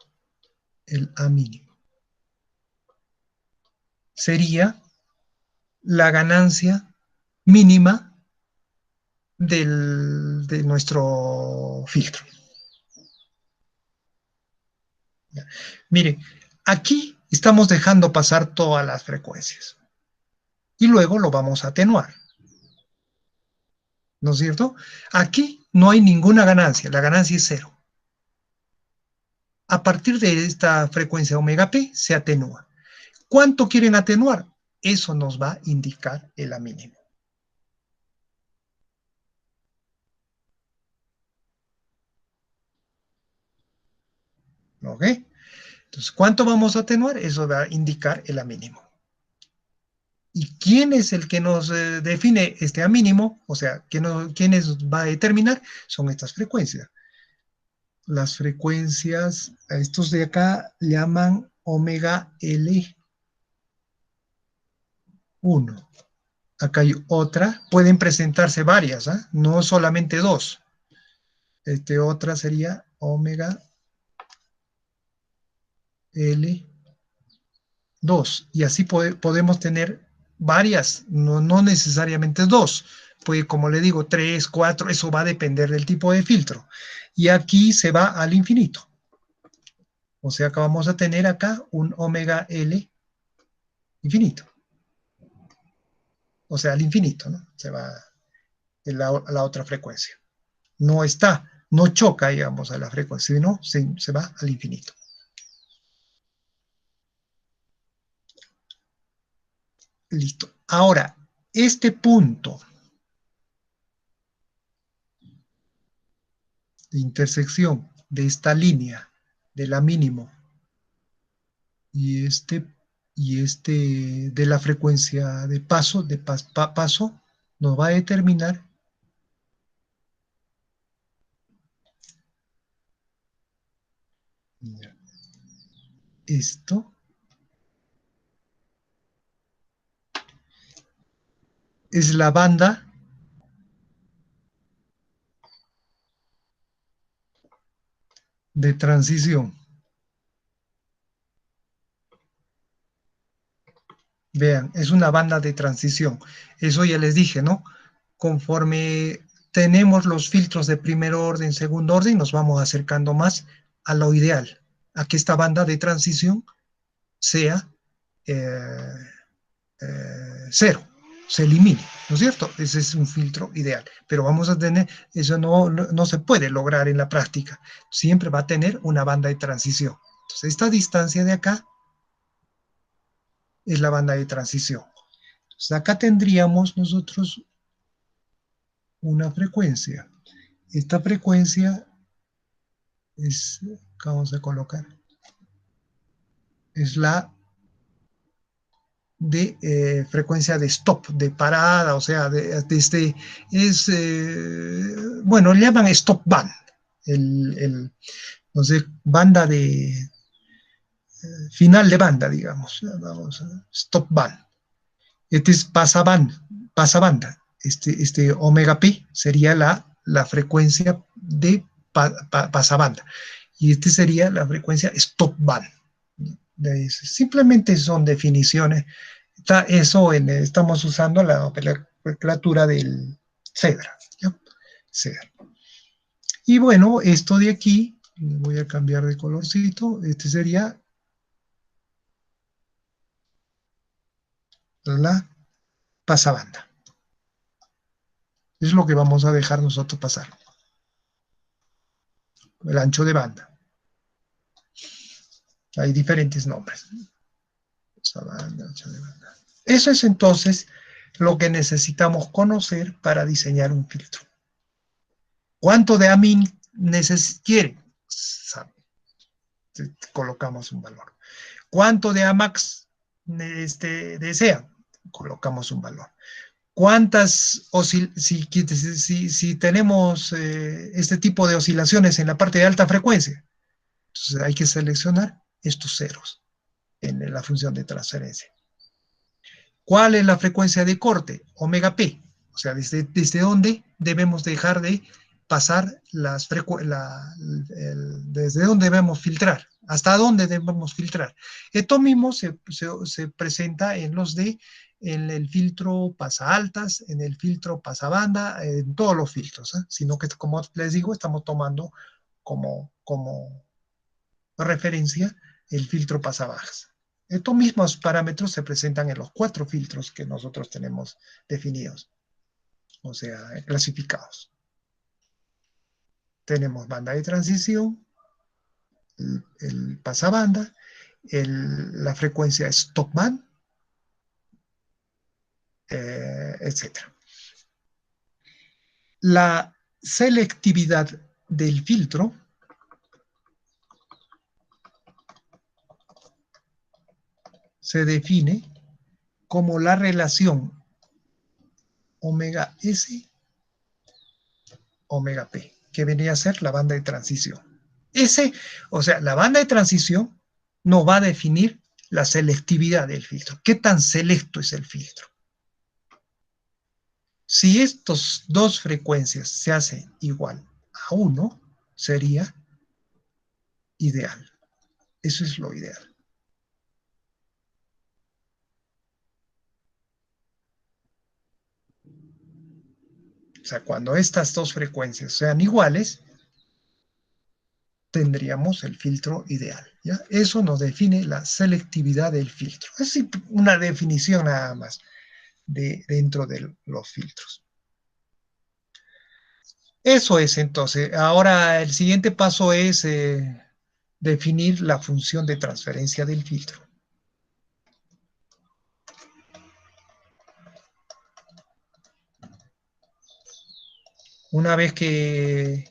el A mínimo, sería la ganancia mínima de nuestro filtro. Mire, aquí estamos dejando pasar todas las frecuencias y luego lo vamos a atenuar, ¿no es cierto? Aquí no hay ninguna ganancia, la ganancia es cero. A partir de esta frecuencia omega p se atenúa. ¿Cuánto quieren atenuar? Eso nos va a indicar el A mínimo. ¿Ok? Entonces, ¿cuánto vamos a atenuar? Eso va a indicar el A mínimo. ¿Y quién es el que nos define este a mínimo? O sea, ¿quiénes va a determinar? Son estas frecuencias. Las frecuencias, a estos de acá llaman omega L1. Acá hay otra, pueden presentarse varias, ¿ah? No solamente dos. Otra sería omega L2. Y así podemos tener varias, no necesariamente dos. Pues como le digo, tres, cuatro, eso va a depender del tipo de filtro. Y aquí se va al infinito. O sea que vamos a tener acá un omega L infinito. O sea, al infinito, ¿no? Se va a la otra frecuencia. No choca, digamos, a la frecuencia, sino se va al infinito. Listo. Ahora, este punto de intersección de esta línea de la mínimo y de la frecuencia de paso, paso, nos va a determinar esto es la banda de transición. Vean, es una banda de transición. Eso ya les dije, ¿no? Conforme tenemos los filtros de primer orden, segundo orden, nos vamos acercando más a lo ideal, a que esta banda de transición sea eh, cero, se elimine, ¿no es cierto? Ese es un filtro ideal, pero vamos a tener, eso no se puede lograr en la práctica, siempre va a tener una banda de transición. Entonces, esta distancia de acá es la banda de transición. Entonces, acá tendríamos nosotros una frecuencia. Esta frecuencia es, vamos a colocar, es la de frecuencia de stop, de parada, o sea, bueno, le llaman stop band, entonces, banda de, final de banda, digamos, vamos, stop band. Este es pasabanda. Este omega p sería la frecuencia de pasabanda. Y este sería la frecuencia stop band. Simplemente son definiciones. Estamos usando la nomenclatura del CEDRA. ¿Ya? CEDRA. Y bueno, esto de aquí, voy a cambiar de colorcito, este sería la pasabanda. Es lo que vamos a dejar nosotros pasar. El ancho de banda. Hay diferentes nombres. Pasabanda, ancho de banda. Eso es entonces lo que necesitamos conocer para diseñar un filtro. ¿Cuánto de amin quieren? Colocamos un valor. ¿Cuánto de Amax desean? Colocamos un valor. ¿Cuántas si tenemos este tipo de oscilaciones en la parte de alta frecuencia? Entonces hay que seleccionar estos ceros en la función de transferencia. ¿Cuál es la frecuencia de corte? Omega P. O sea, desde dónde debemos dejar de pasar desde dónde debemos filtrar, hasta dónde debemos filtrar. Esto mismo se presenta en el filtro pasa altas, en el filtro pasa banda, en todos los filtros, sino que, como les digo, estamos tomando como referencia el filtro pasa bajas. Estos mismos parámetros se presentan en los 4 filtros que nosotros tenemos definidos, o sea, clasificados. Tenemos banda de transición, el pasabanda, la frecuencia stop band, etc. La selectividad del filtro se define como la relación omega S, omega P, que venía a ser la banda de transición. O sea, la banda de transición nos va a definir la selectividad del filtro. ¿Qué tan selecto es el filtro? Si estas dos frecuencias se hacen igual a 1, sería ideal. Eso es lo ideal. O sea, cuando estas dos frecuencias sean iguales, tendríamos el filtro ideal, ¿ya? Eso nos define la selectividad del filtro. Es una definición nada más dentro de los filtros. Eso es entonces. Ahora el siguiente paso es definir la función de transferencia del filtro. Una vez que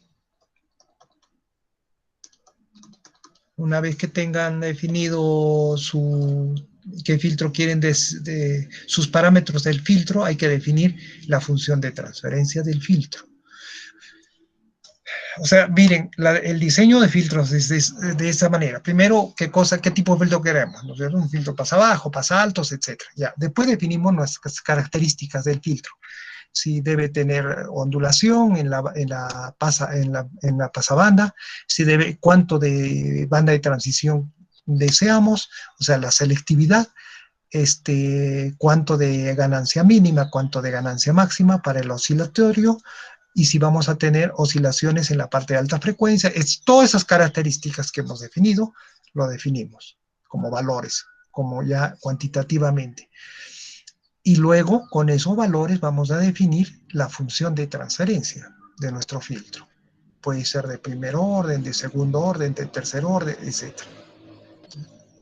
tengan definido qué filtro quieren sus parámetros del filtro, hay que definir la función de transferencia del filtro. O sea, miren, el diseño de filtros es de esa manera. Primero, qué tipo de filtro queremos, ¿no es cierto? Un filtro pasa abajo, pasa altos, etc. Ya. Después definimos nuestras características del filtro. Si debe tener ondulación en la pasabanda, cuánto de banda de transición deseamos, o sea, la selectividad, cuánto de ganancia mínima, cuánto de ganancia máxima para el oscilatorio, y si vamos a tener oscilaciones en la parte de alta frecuencia. Todas esas características que hemos definido, lo definimos como valores, como ya cuantitativamente. Y luego, con esos valores, vamos a definir la función de transferencia de nuestro filtro. Puede ser de primer orden, de segundo orden, de tercer orden, etc.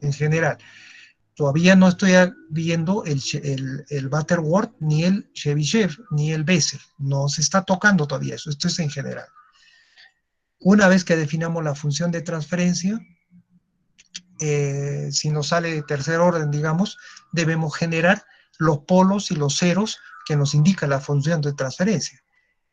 En general, todavía no estoy viendo el Butterworth, ni el Chebyshev, ni el Bessel. No se está tocando todavía eso. Esto es en general. Una vez que definamos la función de transferencia, si nos sale de tercer orden, digamos, debemos generar los polos y los ceros que nos indica la función de transferencia.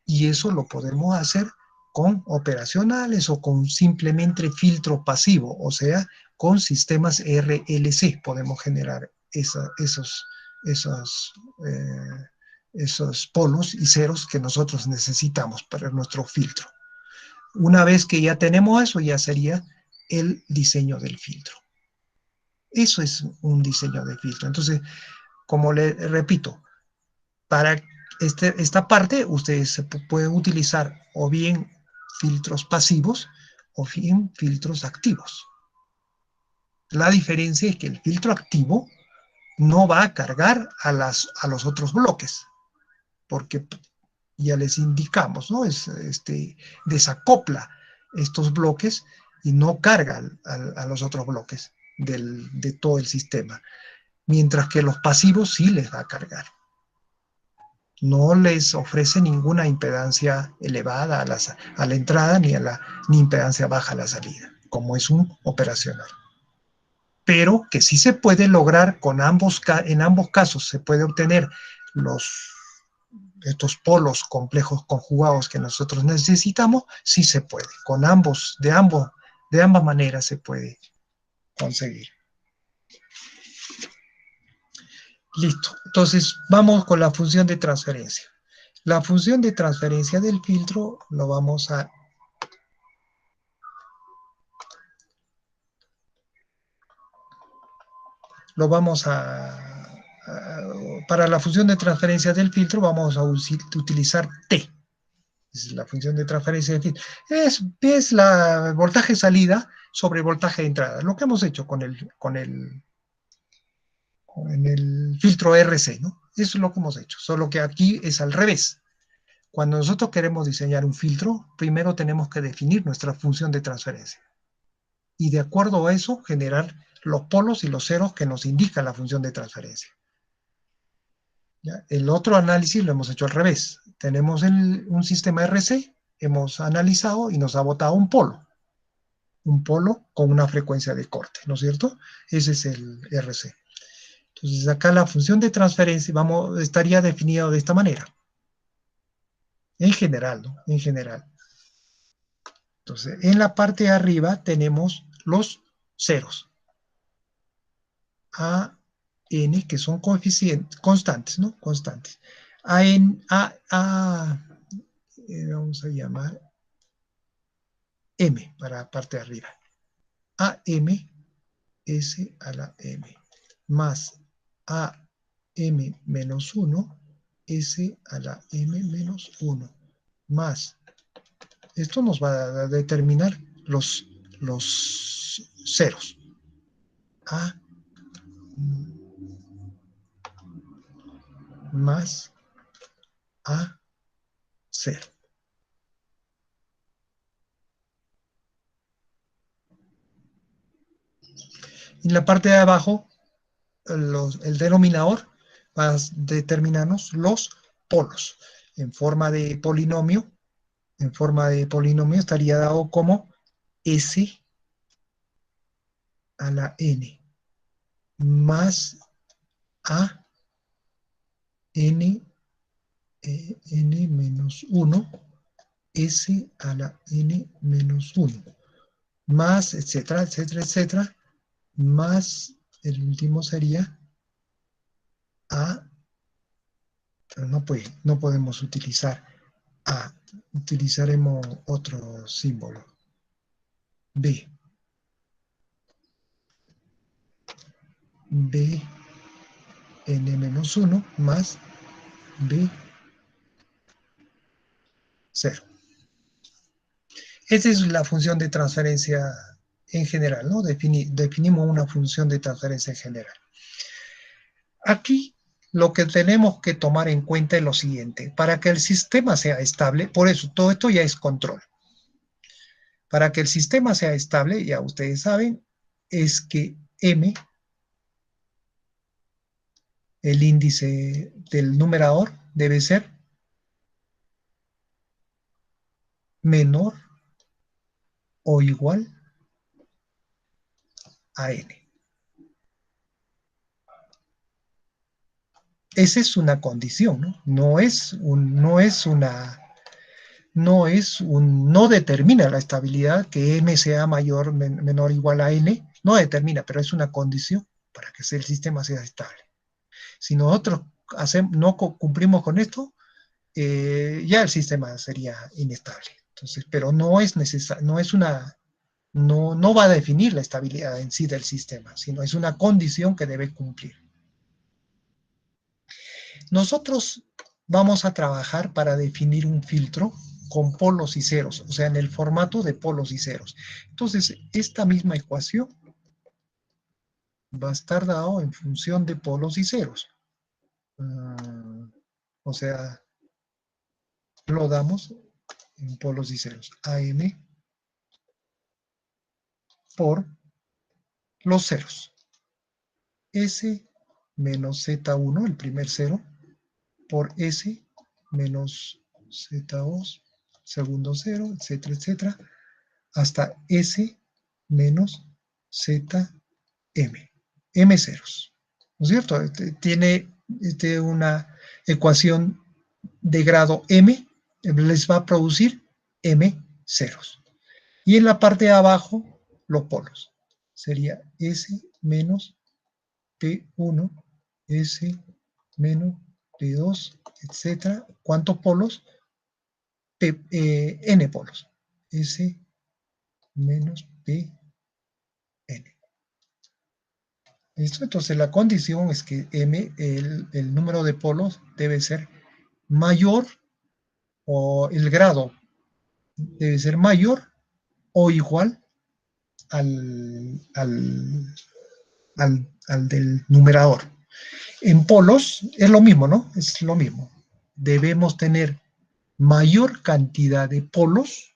Y eso lo podemos hacer con operacionales o con simplemente filtro pasivo, o sea, con sistemas RLC podemos generar esos polos y ceros que nosotros necesitamos para nuestro filtro. Una vez que ya tenemos eso, ya sería el diseño del filtro. Eso es un diseño de filtro. Entonces, como le repito, para esta parte ustedes pueden utilizar o bien filtros pasivos o bien filtros activos. La diferencia es que el filtro activo no va a cargar a los otros bloques, porque ya les indicamos, ¿no? Desacopla estos bloques y no carga a los otros bloques de todo el sistema, mientras que los pasivos sí les va a cargar. No les ofrece ninguna impedancia elevada a la entrada ni impedancia baja a la salida, como es un operacional. Pero que sí se puede lograr en ambos casos, se puede obtener estos polos complejos conjugados que nosotros necesitamos, sí se puede. De ambas maneras se puede conseguir. Listo. Entonces, vamos con la función de transferencia. La función de transferencia del filtro lo vamos a para la función de transferencia del filtro vamos a utilizar T. Es la función de transferencia del filtro. Es la voltaje salida sobre voltaje de entrada. Lo que hemos hecho con el filtro RC, ¿no? Eso es lo que hemos hecho. Solo que aquí es al revés. Cuando nosotros queremos diseñar un filtro, primero tenemos que definir nuestra función de transferencia. Y de acuerdo a eso, generar los polos y los ceros que nos indican la función de transferencia. ¿Ya? El otro análisis lo hemos hecho al revés. Tenemos un sistema RC, hemos analizado y nos ha botado un polo con una frecuencia de corte, ¿no es cierto? Ese es el RC. Entonces acá la función de transferencia estaría definida de esta manera. En general, ¿no? En general. Entonces, en la parte de arriba tenemos los ceros. A, N, que son coeficientes, constantes, ¿no? Constantes. Vamos a llamar M para la parte de arriba. AM, S a la M, más AM menos 1, S a la M menos 1, más. Esto nos va a determinar los ceros. A más A 0. En la parte de abajo, el denominador va a determinarnos los polos. En forma de polinomio, estaría dado como S a la N más A N, N menos 1, S a la N menos 1, más, etcétera, etcétera, etcétera, más el último sería A, pero no podemos utilizar A, utilizaremos otro símbolo, B, B, N menos 1 más B, 0. Esa es la función de transferencia en general, ¿no? Definimos una función de transferencia en general. Aquí lo que tenemos que tomar en cuenta es lo siguiente. Para que el sistema sea estable, por eso todo esto ya es control. Para que el sistema sea estable, ya ustedes saben, es que M, el índice del numerador, debe ser menor o igual a N. Esa es una condición, ¿no? No determina la estabilidad que M sea mayor, menor o igual a N, no determina, pero es una condición para que el sistema sea estable. Si nosotros no cumplimos con esto, ya el sistema sería inestable. Entonces, pero no es necesario, no va a definir la estabilidad en sí del sistema, sino es una condición que debe cumplir. Nosotros vamos a trabajar para definir un filtro con polos y ceros, o sea, en el formato de polos y ceros. Entonces, esta misma ecuación va a estar dado en función de polos y ceros. O sea, lo damos en polos y ceros. AM por los ceros. S menos Z1, el primer cero, por S menos Z2, segundo cero, etcétera, etcétera, hasta S menos ZM. M ceros. ¿No es cierto? Tiene una ecuación de grado M, les va a producir M ceros. Y en la parte de abajo, los polos. Sería S menos P1, S menos P2, etcétera. ¿Cuántos polos? N polos. S menos P N. ¿Listo? Entonces la condición es que M, el número de polos debe ser mayor, o el grado debe ser mayor o igual al del numerador. En polos es lo mismo, ¿no? Es lo mismo. Debemos tener mayor cantidad de polos,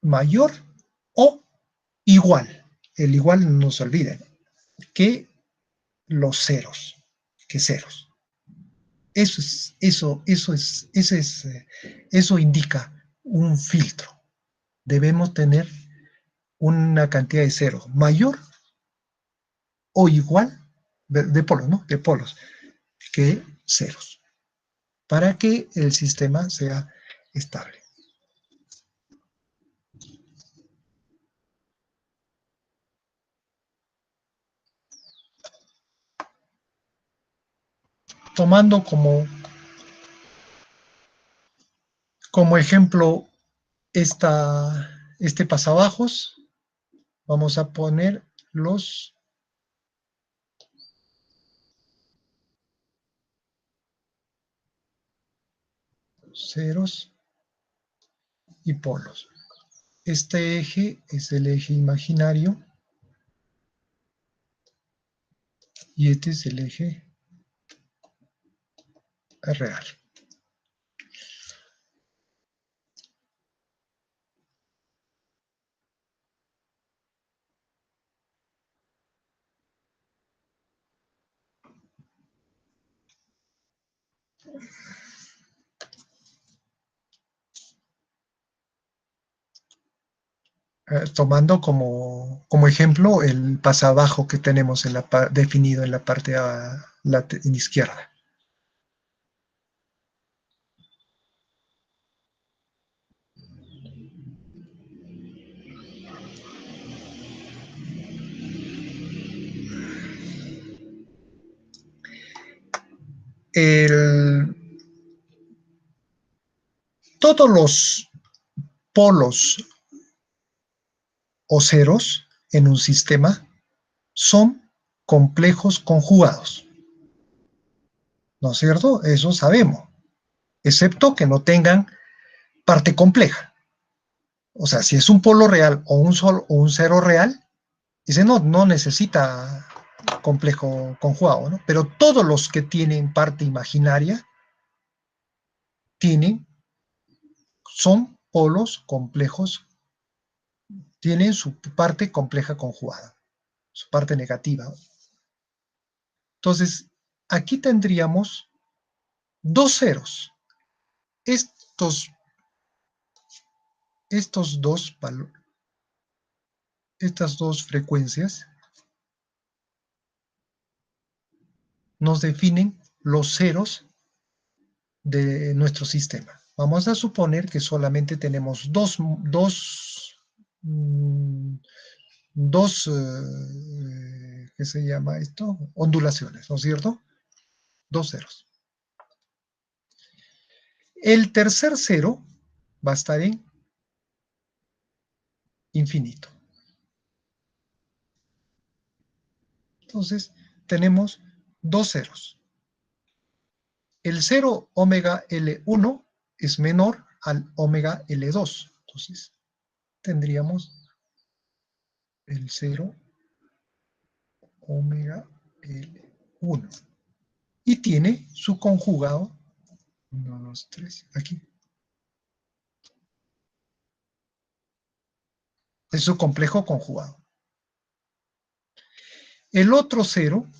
mayor o igual. El igual no se olviden, que los ceros, que ceros. Eso indica un filtro. Debemos tener una cantidad de ceros mayor o igual, de polos, ¿no? De polos, que ceros, para que el sistema sea estable. Tomando como ejemplo este pasabajos, vamos a poner los ceros y polos. Este eje es el eje imaginario y este es el eje real. Tomando como ejemplo el pasabajo que tenemos definido en la parte izquierda. Todos los polos o ceros en un sistema son complejos conjugados, ¿no es cierto? Eso sabemos, excepto que no tengan parte compleja. O sea, si es un polo real o un cero real, ese no necesita complejo conjugado, ¿no? Pero todos los que tienen parte imaginaria son polos complejos, tienen su parte compleja conjugada, su parte negativa. Entonces, aquí tendríamos dos ceros. Estas dos frecuencias nos definen los ceros de nuestro sistema. Vamos a suponer que solamente tenemos ¿qué se llama esto? Ondulaciones, ¿no es cierto? Dos ceros. El tercer cero va a estar en infinito. Entonces, tenemos dos ceros. El cero omega L1 es menor al omega L2. Entonces, tendríamos el 0 omega L1. Y tiene su conjugado, 1, 2, 3, aquí. Es su complejo conjugado. El otro 0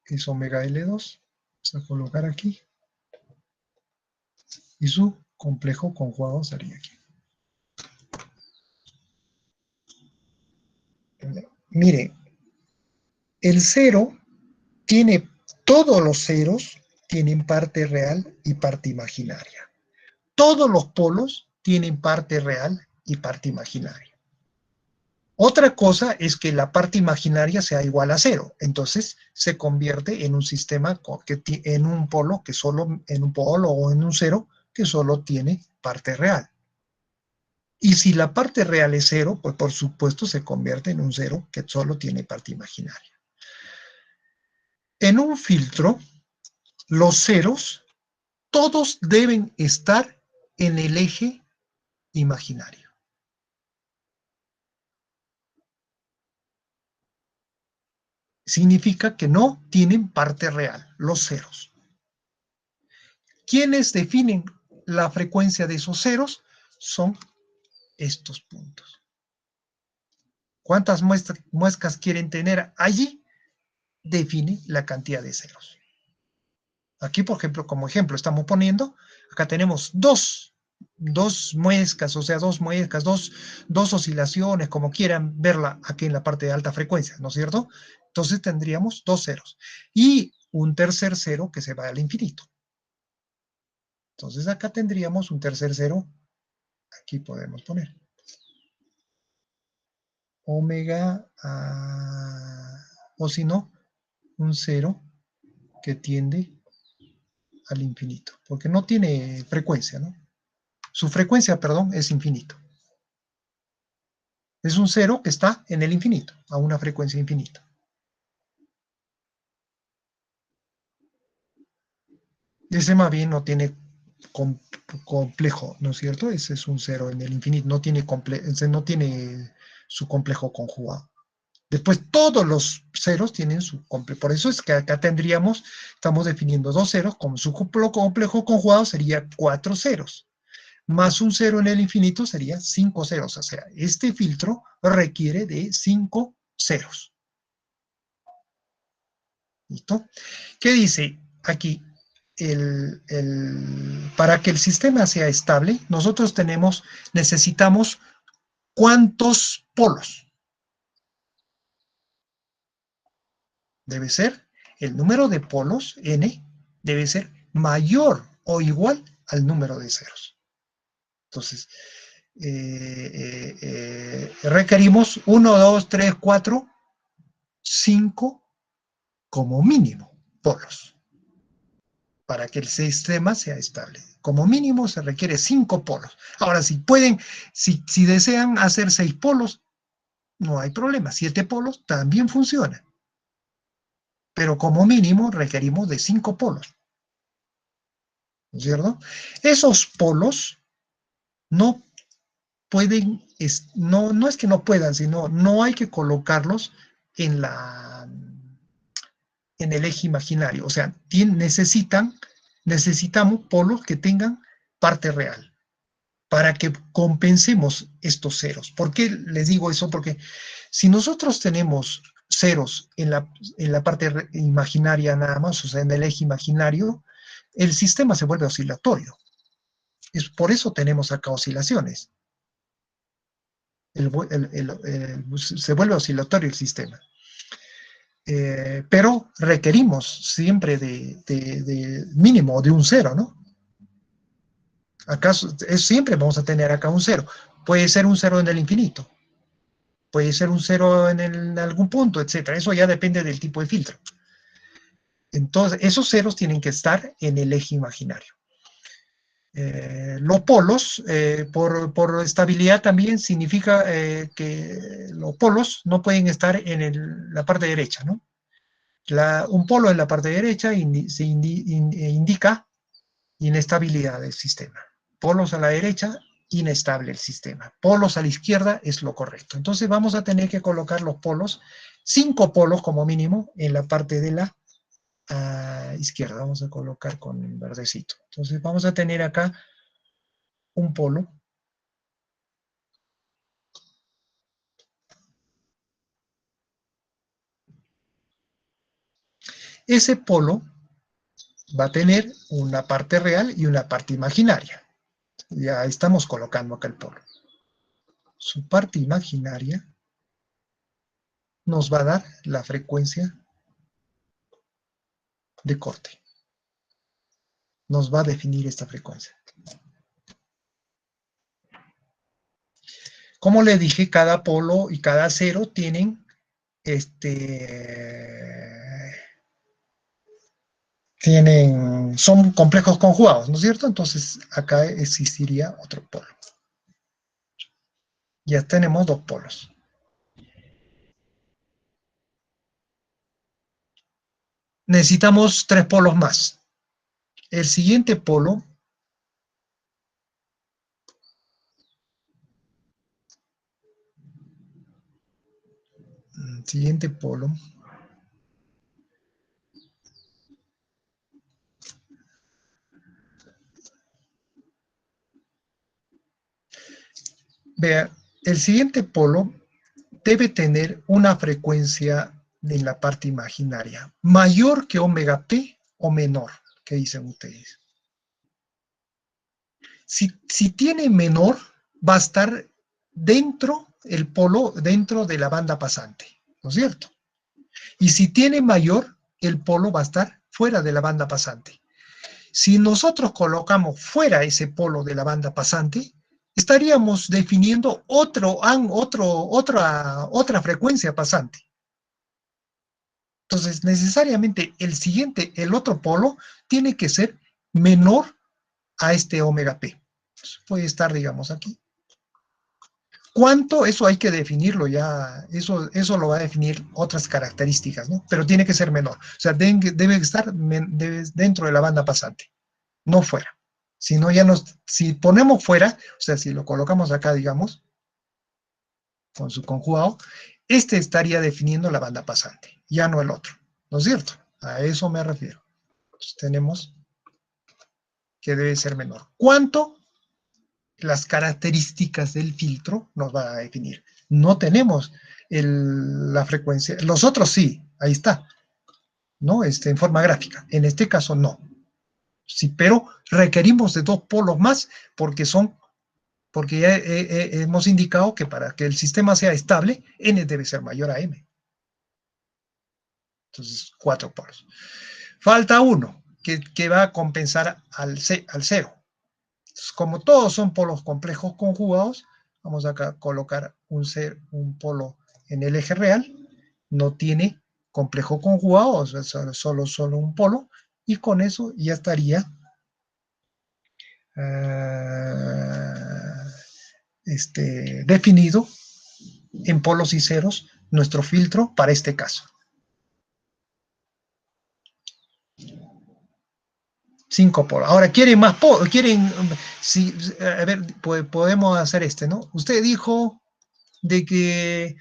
es omega L2. Vamos a colocar aquí. Y su complejo conjugado sería aquí. Mire, el 0 tiene, todos los ceros tienen parte real y parte imaginaria. Todos los polos tienen parte real y parte imaginaria. Otra cosa es que la parte imaginaria sea igual a 0. Entonces se convierte en un sistema en un polo o en un 0 que solo tiene parte real. Y si la parte real es 0, pues por supuesto se convierte en un 0 que solo tiene parte imaginaria. En un filtro, los ceros todos deben estar en el eje imaginario. Significa que no tienen parte real, los ceros. ¿Quiénes definen la frecuencia de esos ceros? Son estos puntos. ¿Cuántas muescas quieren tener allí? Define la cantidad de ceros. Aquí, por ejemplo, como ejemplo, estamos poniendo, acá tenemos dos muescas, o sea, dos oscilaciones, como quieran verla aquí en la parte de alta frecuencia, ¿no es cierto? Entonces tendríamos dos ceros. Y un tercer cero que se va al infinito. Entonces acá tendríamos un tercer cero. Aquí podemos poner omega, o si no, un cero que tiende al infinito. Porque no tiene frecuencia, ¿no? Su frecuencia, perdón, es infinito. Es un cero que está en el infinito, a una frecuencia infinita. Ese más bien no tiene complejo, ¿no es cierto? Ese es un cero en el infinito, no tiene su complejo conjugado. Después todos los ceros tienen su complejo. Por eso es que acá estamos definiendo dos ceros, con su complejo conjugado sería cuatro ceros. Más un cero en el infinito sería cinco ceros. O sea, este filtro requiere de cinco ceros. ¿Listo? ¿Qué dice aquí? Para que el sistema sea estable, nosotros necesitamos ¿cuántos polos? Debe ser el número de polos, n, debe ser mayor o igual al número de ceros. Entonces, requerimos 1, 2, 3, 4, 5 como mínimo polos para que el sistema sea estable. Como mínimo se requiere 5 polos. Ahora, si desean hacer 6 polos, no hay problema. 7 polos también funciona. Pero como mínimo requerimos de 5 polos. ¿No es cierto? Esos polos no pueden, no es que no puedan, sino no hay que colocarlos en el eje imaginario. O sea, necesitamos polos que tengan parte real para que compensemos estos ceros. ¿Por qué les digo eso? Porque si nosotros tenemos ceros en la parte imaginaria nada más, o sea, en el eje imaginario, el sistema se vuelve oscilatorio. Por eso tenemos acá oscilaciones. Se vuelve oscilatorio el sistema. Pero requerimos siempre de mínimo de un cero, ¿no? ¿Acaso siempre vamos a tener acá un cero? Puede ser un cero en el infinito, puede ser un cero en algún punto, etcétera. Eso ya depende del tipo de filtro. Entonces, esos ceros tienen que estar en el eje imaginario. Los polos, por estabilidad también significa que los polos no pueden estar en la parte derecha, ¿no? Un polo en la parte derecha indica inestabilidad del sistema. Polos a la derecha, inestable el sistema. Polos a la izquierda es lo correcto. Entonces vamos a tener que colocar los polos, 5 polos como mínimo, en la parte de la izquierda. Vamos a colocar con verdecito. Entonces vamos a tener acá un polo. Ese polo va a tener una parte real y una parte imaginaria. Ya estamos colocando acá el polo. Su parte imaginaria nos va a dar la frecuencia de corte. Nos va a definir esta frecuencia. Como le dije, cada polo y cada cero son complejos conjugados, ¿no es cierto? Entonces acá existiría otro polo. Ya tenemos dos polos. Necesitamos 3 polos más. El siguiente polo vea, el siguiente polo debe tener una frecuencia en la parte imaginaria mayor que omega p o menor. ¿Qué dicen ustedes? Si tiene menor, va a estar dentro de la banda pasante, ¿no es cierto? Y si tiene mayor, el polo va a estar fuera de la banda pasante. Si nosotros colocamos fuera ese polo de la banda pasante, estaríamos definiendo otra frecuencia pasante. Entonces, necesariamente el otro polo, tiene que ser menor a este omega P. Entonces, puede estar, digamos, aquí. ¿Cuánto? Eso hay que definirlo ya, eso lo va a definir otras características, ¿no? Pero tiene que ser menor. O sea, debe estar dentro de la banda pasante, no fuera. Si no, si ponemos fuera, o sea, si lo colocamos acá, digamos, con su conjugado, este estaría definiendo la banda pasante, ya no el otro, ¿no es cierto? A eso me refiero. Entonces, tenemos que debe ser menor. ¿Cuánto? Las características del filtro nos van a definir. No tenemos la frecuencia, los otros sí, ahí está, ¿no? En forma gráfica. En este caso no. Sí, pero requerimos de dos polos más porque ya hemos indicado que para que el sistema sea estable, n debe ser mayor a m. Entonces, 4 polos. Falta uno, que va a compensar al cero. Entonces, como todos son polos complejos conjugados, vamos acá a colocar un polo en el eje real, no tiene complejo conjugado, o sea, solo un polo, y con eso ya estaría definido en polos y ceros nuestro filtro para este caso. 5 polos. Ahora, ¿quieren más polos? A ver, podemos hacer ¿no? Usted dijo de que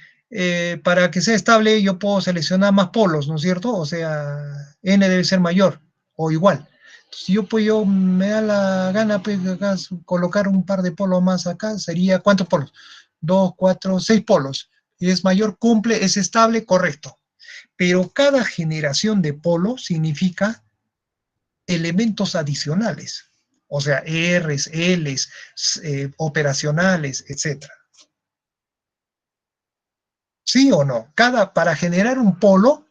para que sea estable yo puedo seleccionar más polos, ¿no es cierto? O sea, n debe ser mayor o igual. Si yo me da la gana pues, acá, colocar un par de polos más acá, sería ¿cuántos polos? 2, 4, 6 polos. Y es mayor, cumple, es estable, correcto. Pero cada generación de polo significa elementos adicionales. O sea, R's, L's, operacionales, etcétera. ¿Sí o no? Para generar un polo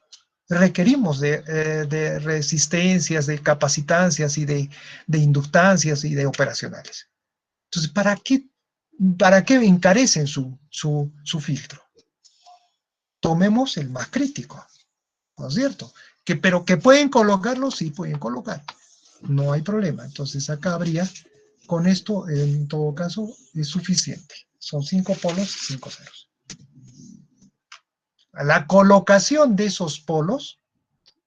requerimos de resistencias, de capacitancias y de inductancias y de operacionales. Entonces, ¿para qué encarecen su filtro? Tomemos el más crítico, ¿no es cierto? Pero que pueden colocarlo, sí pueden colocar. No hay problema. Entonces, acá habría, con esto, en todo caso, es suficiente. Son 5 polos y 5 ceros. La colocación de esos polos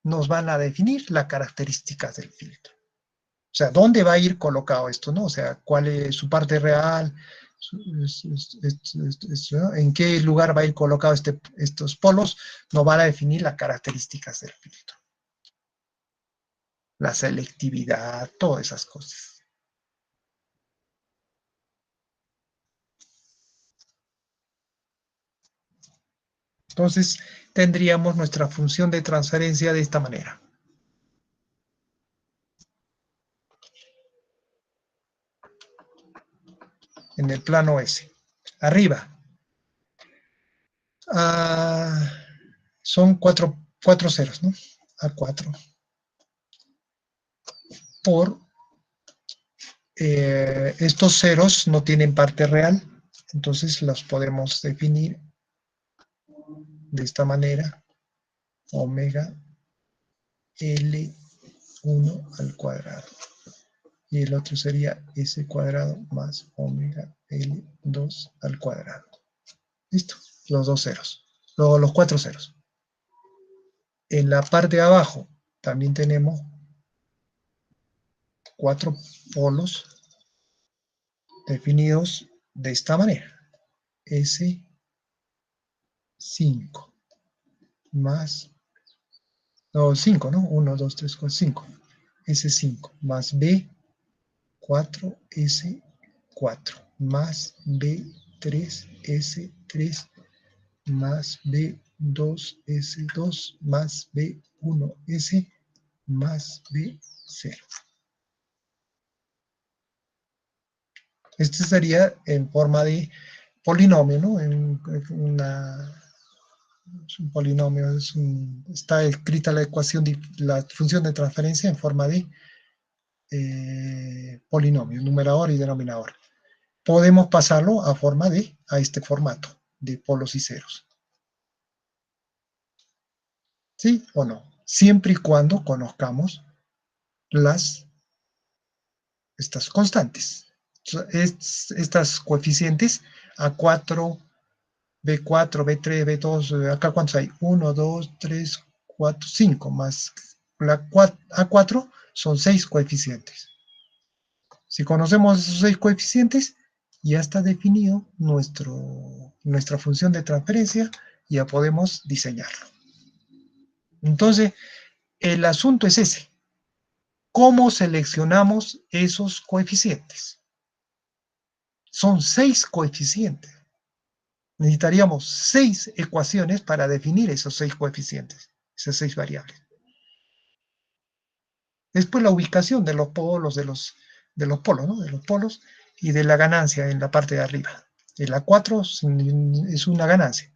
nos van a definir las características del filtro. O sea, ¿dónde va a ir colocado esto, no? O sea, ¿cuál es su parte real? ¿No? ¿En qué lugar va a ir colocado estos polos? Nos van a definir las características del filtro. La selectividad, todas esas cosas. Entonces, tendríamos nuestra función de transferencia de esta manera. En el plano S. Arriba. Son cuatro ceros, ¿no? A4. Por estos ceros no tienen parte real, entonces los podemos definir de esta manera. Omega L1 al cuadrado. Y el otro sería S cuadrado más omega L2 al cuadrado. ¿Listo? Los dos ceros. Luego los 4 ceros. En la parte de abajo también tenemos 4 polos definidos de esta manera. S5 más, no, 5, ¿no? 1, 2, 3, 4, 5. S5 más B4, S4 más B3, S3 más B2, S2 más B1, S más B0. Este sería en forma de polinomio, ¿no? En una Es un polinomio, está escrita la ecuación, la función de transferencia en forma de polinomio, numerador y denominador. Podemos pasarlo a este formato de polos y ceros. ¿Sí o no? Siempre y cuando conozcamos estas constantes. Estas coeficientes A4, B4, B3, B2, acá ¿cuántos hay? 1, 2, 3, 4, 5, más A4 son 6 coeficientes. Si conocemos esos 6 coeficientes, ya está definido nuestra función de transferencia, ya podemos diseñarlo. Entonces, el asunto es ese. ¿Cómo seleccionamos esos coeficientes? Son 6 coeficientes. Necesitaríamos 6 ecuaciones para definir esos 6 coeficientes, esas 6 variables. Después la ubicación de los polos, polos, ¿no? De los polos y de la ganancia en la parte de arriba. El A4 es una ganancia.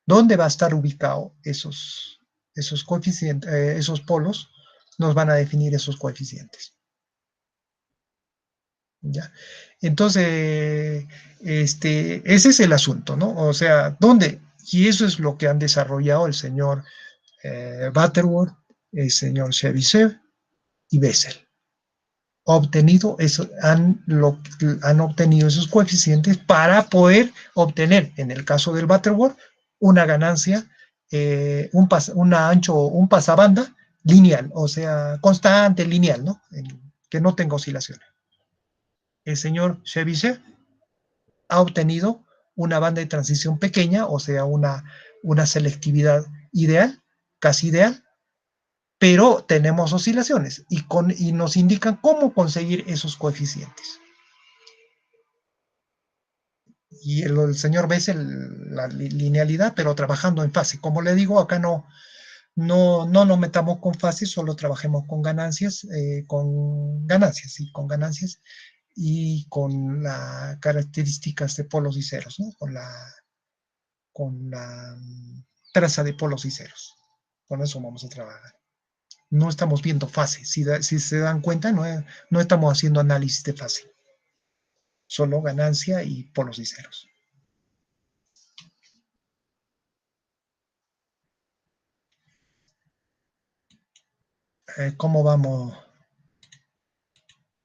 ¿Dónde va a estar ubicado esos coeficientes, esos polos? Nos van a definir esos coeficientes. ¿Ya? Entonces, ese es el asunto, ¿no? O sea, ¿dónde? Y eso es lo que han desarrollado el señor Butterworth, el señor Chebyshev y Bessel. Han obtenido esos coeficientes para poder obtener, en el caso del Butterworth, una ganancia, un pasabanda lineal, o sea, constante, lineal, ¿no? Que no tenga oscilaciones. El señor Chebyshev ha obtenido una banda de transición pequeña, o sea, una selectividad ideal, casi ideal, pero tenemos oscilaciones y nos indican cómo conseguir esos coeficientes. Y el señor Bessel, la linealidad, pero trabajando en fase. Como le digo, acá no nos metamos con fases, solo trabajemos con ganancias, y con las características de polos y ceros, ¿no? Con la traza de polos y ceros. Con eso vamos a trabajar. No estamos viendo fase. Si se dan cuenta, no estamos haciendo análisis de fase. Solo ganancia y polos y ceros. ¿Cómo vamos?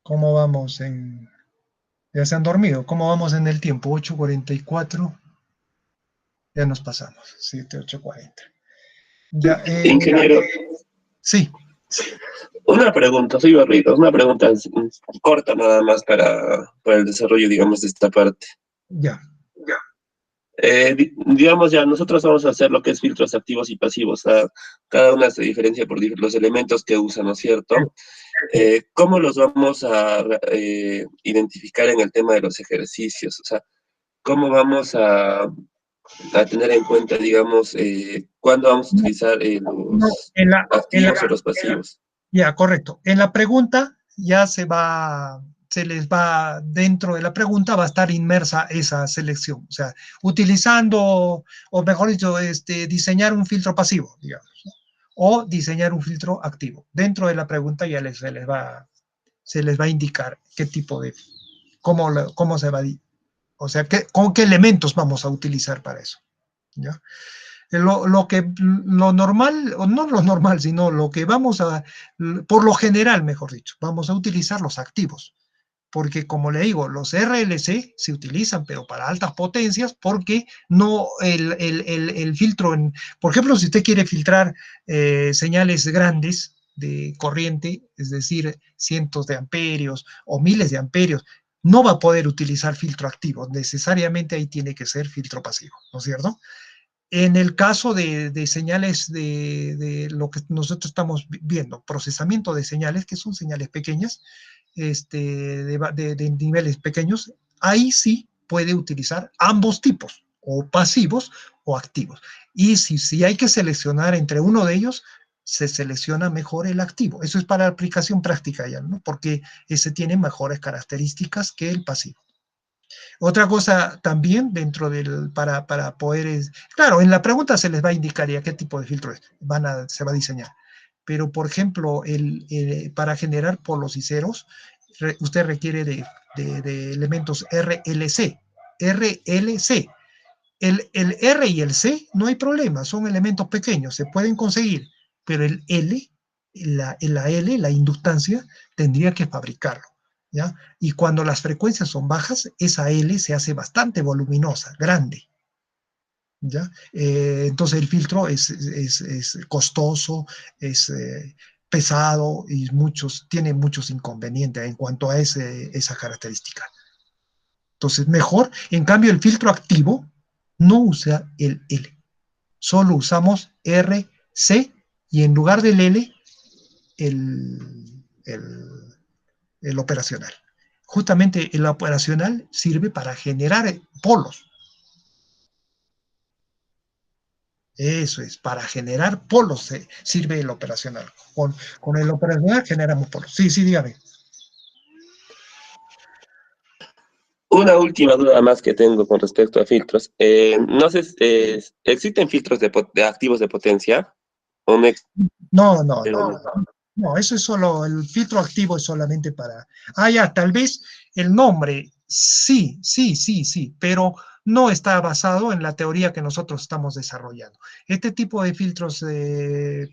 ¿Cómo vamos ya se han dormido? ¿Cómo vamos en el tiempo? 8:44. Ya nos pasamos. 7, 8:40. Ya, Ingeniero, sí. una pregunta, soy Barritos, una pregunta corta nada más para el desarrollo, digamos, de esta parte. Ya. Digamos ya, nosotros vamos a hacer lo que es filtros activos y pasivos. Cada una se diferencia por los elementos que usa, ¿no es cierto? ¿Cómo los vamos a identificar en el tema de los ejercicios? O sea, ¿cómo vamos a tener en cuenta, digamos, cuándo vamos a utilizar No, los activos o los pasivos? Ya, correcto. En la pregunta ya se les va, dentro de la pregunta va a estar inmersa esa selección. O sea, utilizando, o mejor dicho, diseñar un filtro pasivo, digamos, ¿no? O diseñar un filtro activo. Dentro de la pregunta ya se les va a indicar qué tipo de, cómo se va a, o sea, con qué elementos vamos a utilizar para eso. ¿Ya? Lo normal, o no lo normal, sino lo que por lo general, mejor dicho, vamos a utilizar los activos. Porque, como le digo, los RLC se utilizan, pero para altas potencias, porque no el filtro, por ejemplo, si usted quiere filtrar señales grandes de corriente, es decir, cientos de amperios o miles de amperios, no va a poder utilizar filtro activo. Necesariamente ahí tiene que ser filtro pasivo, ¿no es cierto? En el caso de señales de lo que nosotros estamos viendo, procesamiento de señales, que son señales pequeñas, de niveles pequeños, ahí sí puede utilizar ambos tipos, o pasivos o activos. Y si hay que seleccionar entre uno de ellos, se selecciona mejor el activo. Eso es para aplicación práctica ya, ¿no? Porque ese tiene mejores características que el pasivo. Otra cosa también dentro para poder, claro, en la pregunta se les va a indicar ya qué tipo de filtro es, se va a diseñar. Pero, por ejemplo, para generar polos y ceros, usted requiere de elementos RLC. RLC. El R y el C no hay problema, son elementos pequeños, se pueden conseguir, pero el L, la L, la inductancia, tendría que fabricarlo. ¿Ya? Y cuando las frecuencias son bajas, esa L se hace bastante voluminosa, grande. ¿Ya? Entonces el filtro es costoso, es pesado y tiene muchos inconvenientes en cuanto a esa característica. Entonces, mejor, en cambio, el filtro activo no usa el L, solo usamos R, C y en lugar del L, el, el operacional. Justamente el operacional sirve para generar polos. Eso es, para generar polos sirve el operacional. Con el operacional generamos polos. Sí, sí, dígame. Una última duda más que tengo con respecto a filtros. No sé, ¿existen filtros de activos de potencia? ¿O no No, no, no, existen? no. No, eso es solo, el filtro activo es solamente para... Ah, ya, tal vez el nombre, sí, sí, sí, sí, pero no está basado en la teoría que nosotros estamos desarrollando. Este tipo de filtros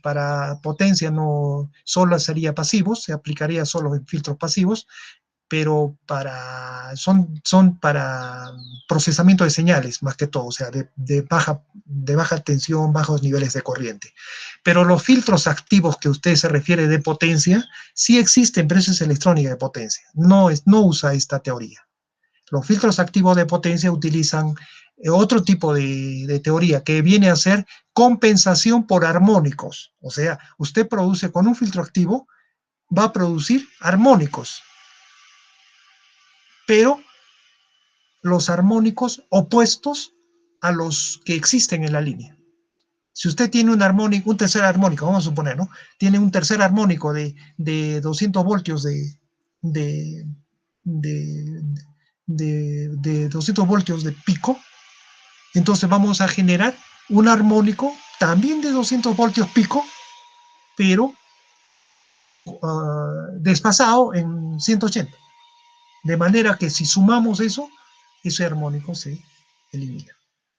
para potencia no solo sería pasivos, se aplicaría solo en filtros pasivos, pero son para procesamiento de señales, más que todo, o sea, de baja tensión, bajos niveles de corriente. Pero los filtros activos que usted se refiere de potencia, sí existen, pero eso es electrónica de potencia, no usa esta teoría. Los filtros activos de potencia utilizan otro tipo de teoría que viene a ser compensación por armónicos. O sea, usted produce con un filtro activo, va a producir armónicos, pero los armónicos opuestos a los que existen en la línea. Si usted tiene un tercer armónico, vamos a suponer, ¿no? Tiene un tercer armónico de 200 voltios de, de, de 200 voltios de pico, entonces vamos a generar un armónico también de 200 voltios pico, pero desfasado en 180. De manera que si sumamos eso, ese armónico se elimina.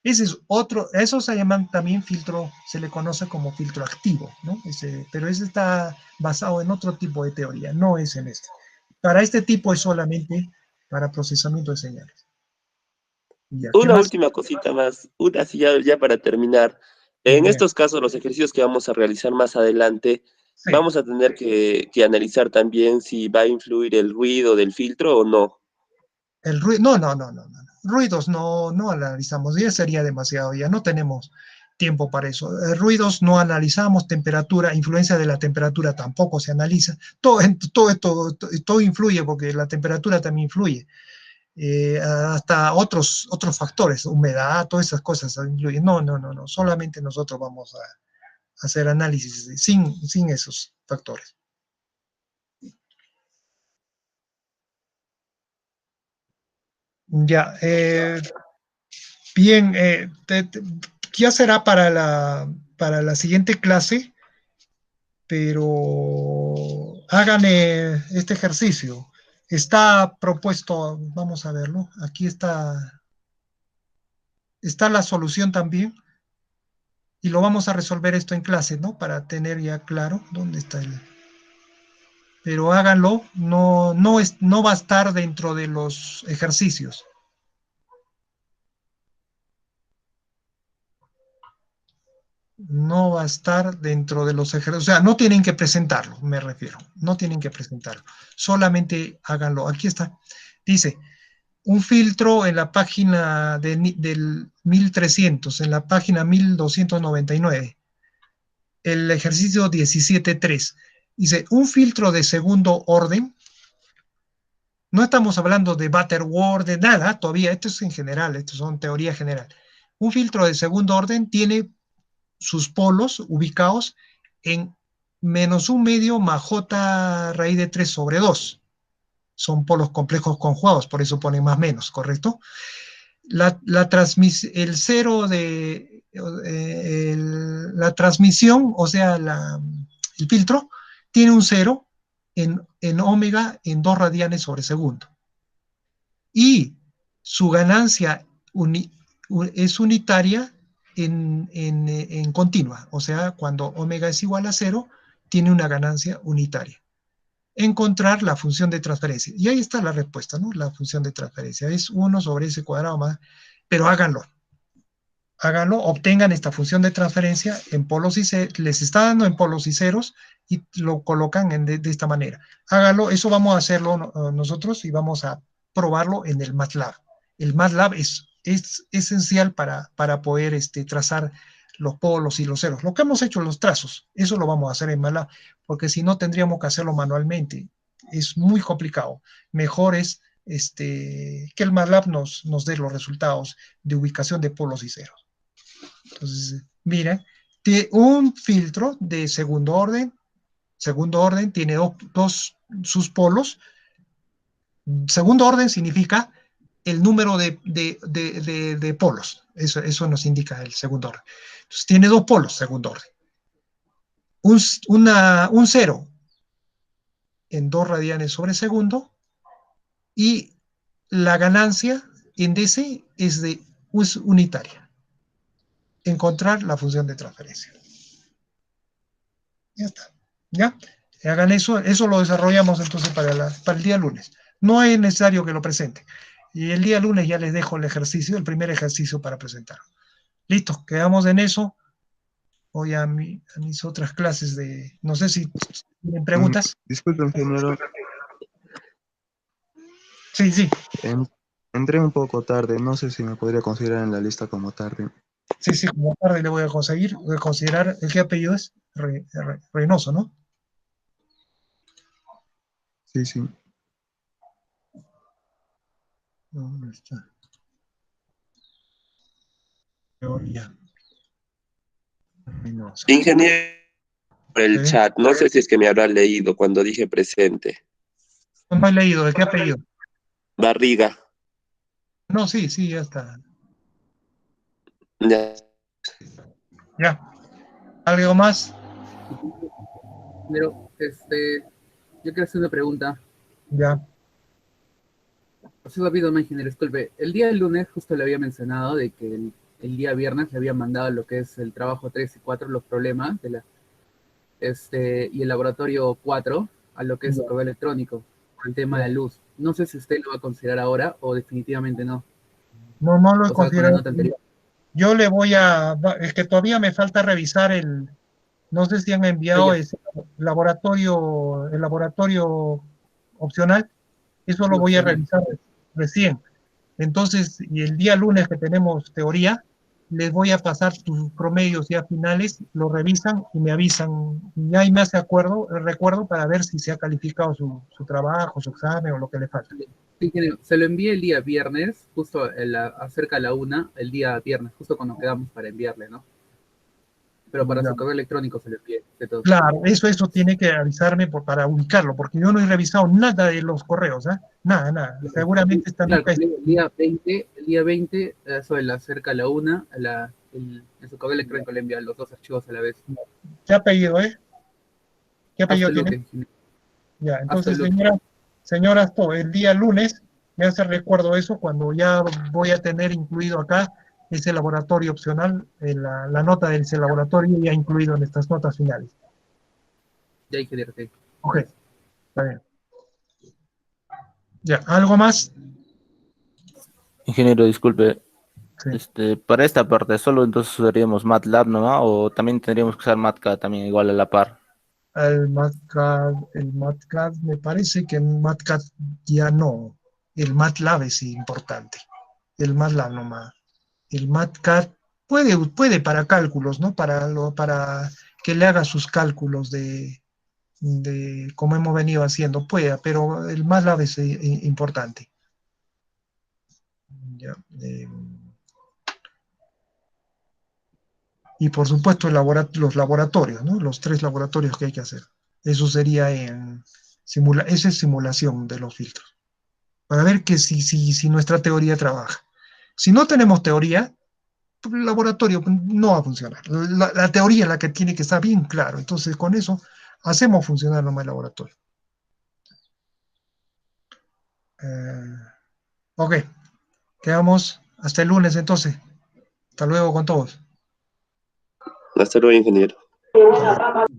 Ese es otro, eso se llama también filtro, se le conoce como filtro activo, ¿no? Pero ese está basado en otro tipo de teoría, no es en este. Para este tipo es solamente para procesamiento de señales. ¿Ya qué Una más? última cosita más, una así ya para terminar. En Bien, estos casos, los ejercicios que vamos a realizar más adelante, sí. vamos a tener que analizar también si va a influir el ruido del filtro o no. El ruido, no. Ruidos no analizamos, ya sería demasiado, ya no tenemos tiempo para eso. Ruidos no analizamos, temperatura, influencia de la temperatura tampoco se analiza. Todo influye porque la temperatura también influye. Hasta otros factores, humedad, todas esas cosas influyen. No, solamente nosotros vamos a hacer análisis sin esos factores. Ya, bien, ya será para la siguiente clase, pero hagan este ejercicio. Está propuesto, vamos a verlo, aquí está la solución también, y lo vamos a resolver esto en clase, ¿no? Para tener ya claro dónde está el... Pero háganlo, no va a estar dentro de los ejercicios. No va a estar dentro de los ejercicios, o sea, no tienen que presentarlo, me refiero, no tienen que presentarlo, solamente háganlo. Aquí está, dice, un filtro en la página del 1300, en la página 1299, el ejercicio 17.3, dice, un filtro de segundo orden, no estamos hablando de Butterworth, de nada, todavía, esto es en general, esto son teoría general. Un filtro de segundo orden tiene sus polos ubicados en -1 medio más j raíz de 3 sobre 2. son polos complejos conjugados, por eso ponen más menos, ¿correcto? El cero de la transmisión, o sea, el filtro, tiene un cero en omega en 2 radianes sobre segundo. Y su ganancia es unitaria en continua, o sea, cuando omega es igual a cero, tiene una ganancia unitaria. Encontrar la función de transferencia. Y ahí está la respuesta, ¿no? La función de transferencia es 1 sobre ese cuadrado más, pero háganlo. Háganlo, obtengan esta función de transferencia en polos y ceros, les está dando en polos y ceros y lo colocan de esta manera. Háganlo, eso vamos a hacerlo nosotros y vamos a probarlo en el MATLAB. El MATLAB es esencial para poder trazar los polos y los ceros. Lo que hemos hecho en los trazos, eso lo vamos a hacer en MATLAB, porque si no tendríamos que hacerlo manualmente. Es muy complicado. Mejor es que el MATLAB nos dé los resultados de ubicación de polos y ceros. Entonces, mira, un filtro de segundo orden tiene sus polos. Segundo orden significa el número de polos. Eso nos indica el segundo orden. Entonces, tiene 2 polos, segundo orden. Un cero en 2 radianes sobre segundo y la ganancia en DC es unitaria. Encontrar la función de transferencia. Ya está. ¿Ya? Hagan eso lo desarrollamos entonces para el día lunes. No es necesario que lo presente. Y el día lunes ya les dejo el ejercicio, el primer ejercicio para presentarlo. Listo, quedamos en eso. Voy a mis otras clases no sé si tienen preguntas. Disculpe, ingeniero. Sí, sí. Entré un poco tarde, no sé si me podría considerar en la lista como tarde. Sí, como tarde le voy a considerar, ¿el qué apellido es? Reynoso, ¿no? Sí, sí. ¿Dónde está? Ya. Reynoso. Ingeniero, por el ¿Sí? chat, no sé si es que me habrá leído cuando dije presente. No he leído, ¿de qué apellido? Barriga. No, sí, ya está. Ya. Ya. ¿Algo más? Pero, yo quiero hacer una pregunta. Ya. Así rápido, ingeniero, disculpe. El día del lunes justo le había mencionado de que el día viernes le había mandado lo que es el trabajo 3 y 4, los problemas, y el laboratorio 4, a lo que es correo electrónico, el tema de luz. No sé si usted lo va a considerar ahora o definitivamente no. No lo he O sea, con la considerado. nota anterior. Yo le es que todavía me falta revisar no sé si han enviado Sí, ese el laboratorio opcional, eso lo voy a opcional. revisar recién. Entonces, y el día lunes que tenemos teoría, les voy a pasar sus promedios ya finales, lo revisan y me avisan, y ahí me hace recuerdo para ver si se ha calificado su trabajo, su examen o lo que le falta. Sí, ingeniero, se lo envié el día viernes, justo acerca de la 1, el día viernes, justo cuando quedamos para enviarle, ¿no? Pero para Ya. su correo electrónico se lo envié. De todo. Claro, eso tiene que avisarme para ubicarlo, porque yo no he revisado nada de los correos, ¿eh? Nada. Seguramente están Claro, el día 20, eso de acerca de la 1, en su correo electrónico le envía los 2 archivos a la vez. ¿Qué apellido, ¿Qué apellido Hasta tiene? Luque. Ya, entonces, Hasta Luque. señora Asto, el día lunes me hace recuerdo eso cuando ya voy a tener incluido acá ese laboratorio opcional, la nota de ese laboratorio ya incluido en estas notas finales. Ya, ingeniero, ok. Ok, está bien. Ya, ¿algo más? Ingeniero, disculpe, Sí. para esta parte, ¿solo entonces usaríamos MATLAB nomás o también tendríamos que usar MATCAD también igual a la par? El MATCAD, me parece que en MATCAD ya no. El MATLAB es importante. El MATLAB nomás. El MATCAD puede para cálculos, ¿no? Para que le haga sus cálculos de como hemos venido haciendo, pero el MATLAB es importante. Ya, y por supuesto los laboratorios, ¿no? Los 3 laboratorios que hay que hacer. Eso sería Esa es simulación de los filtros, para ver que si nuestra teoría trabaja. Si no tenemos teoría, el laboratorio no va a funcionar. La teoría es la que tiene que estar bien claro. Entonces, con eso hacemos funcionar nomás el laboratorio. Ok, quedamos hasta el lunes entonces. Hasta luego con todos. Hasta luego, ingeniero. Hasta luego.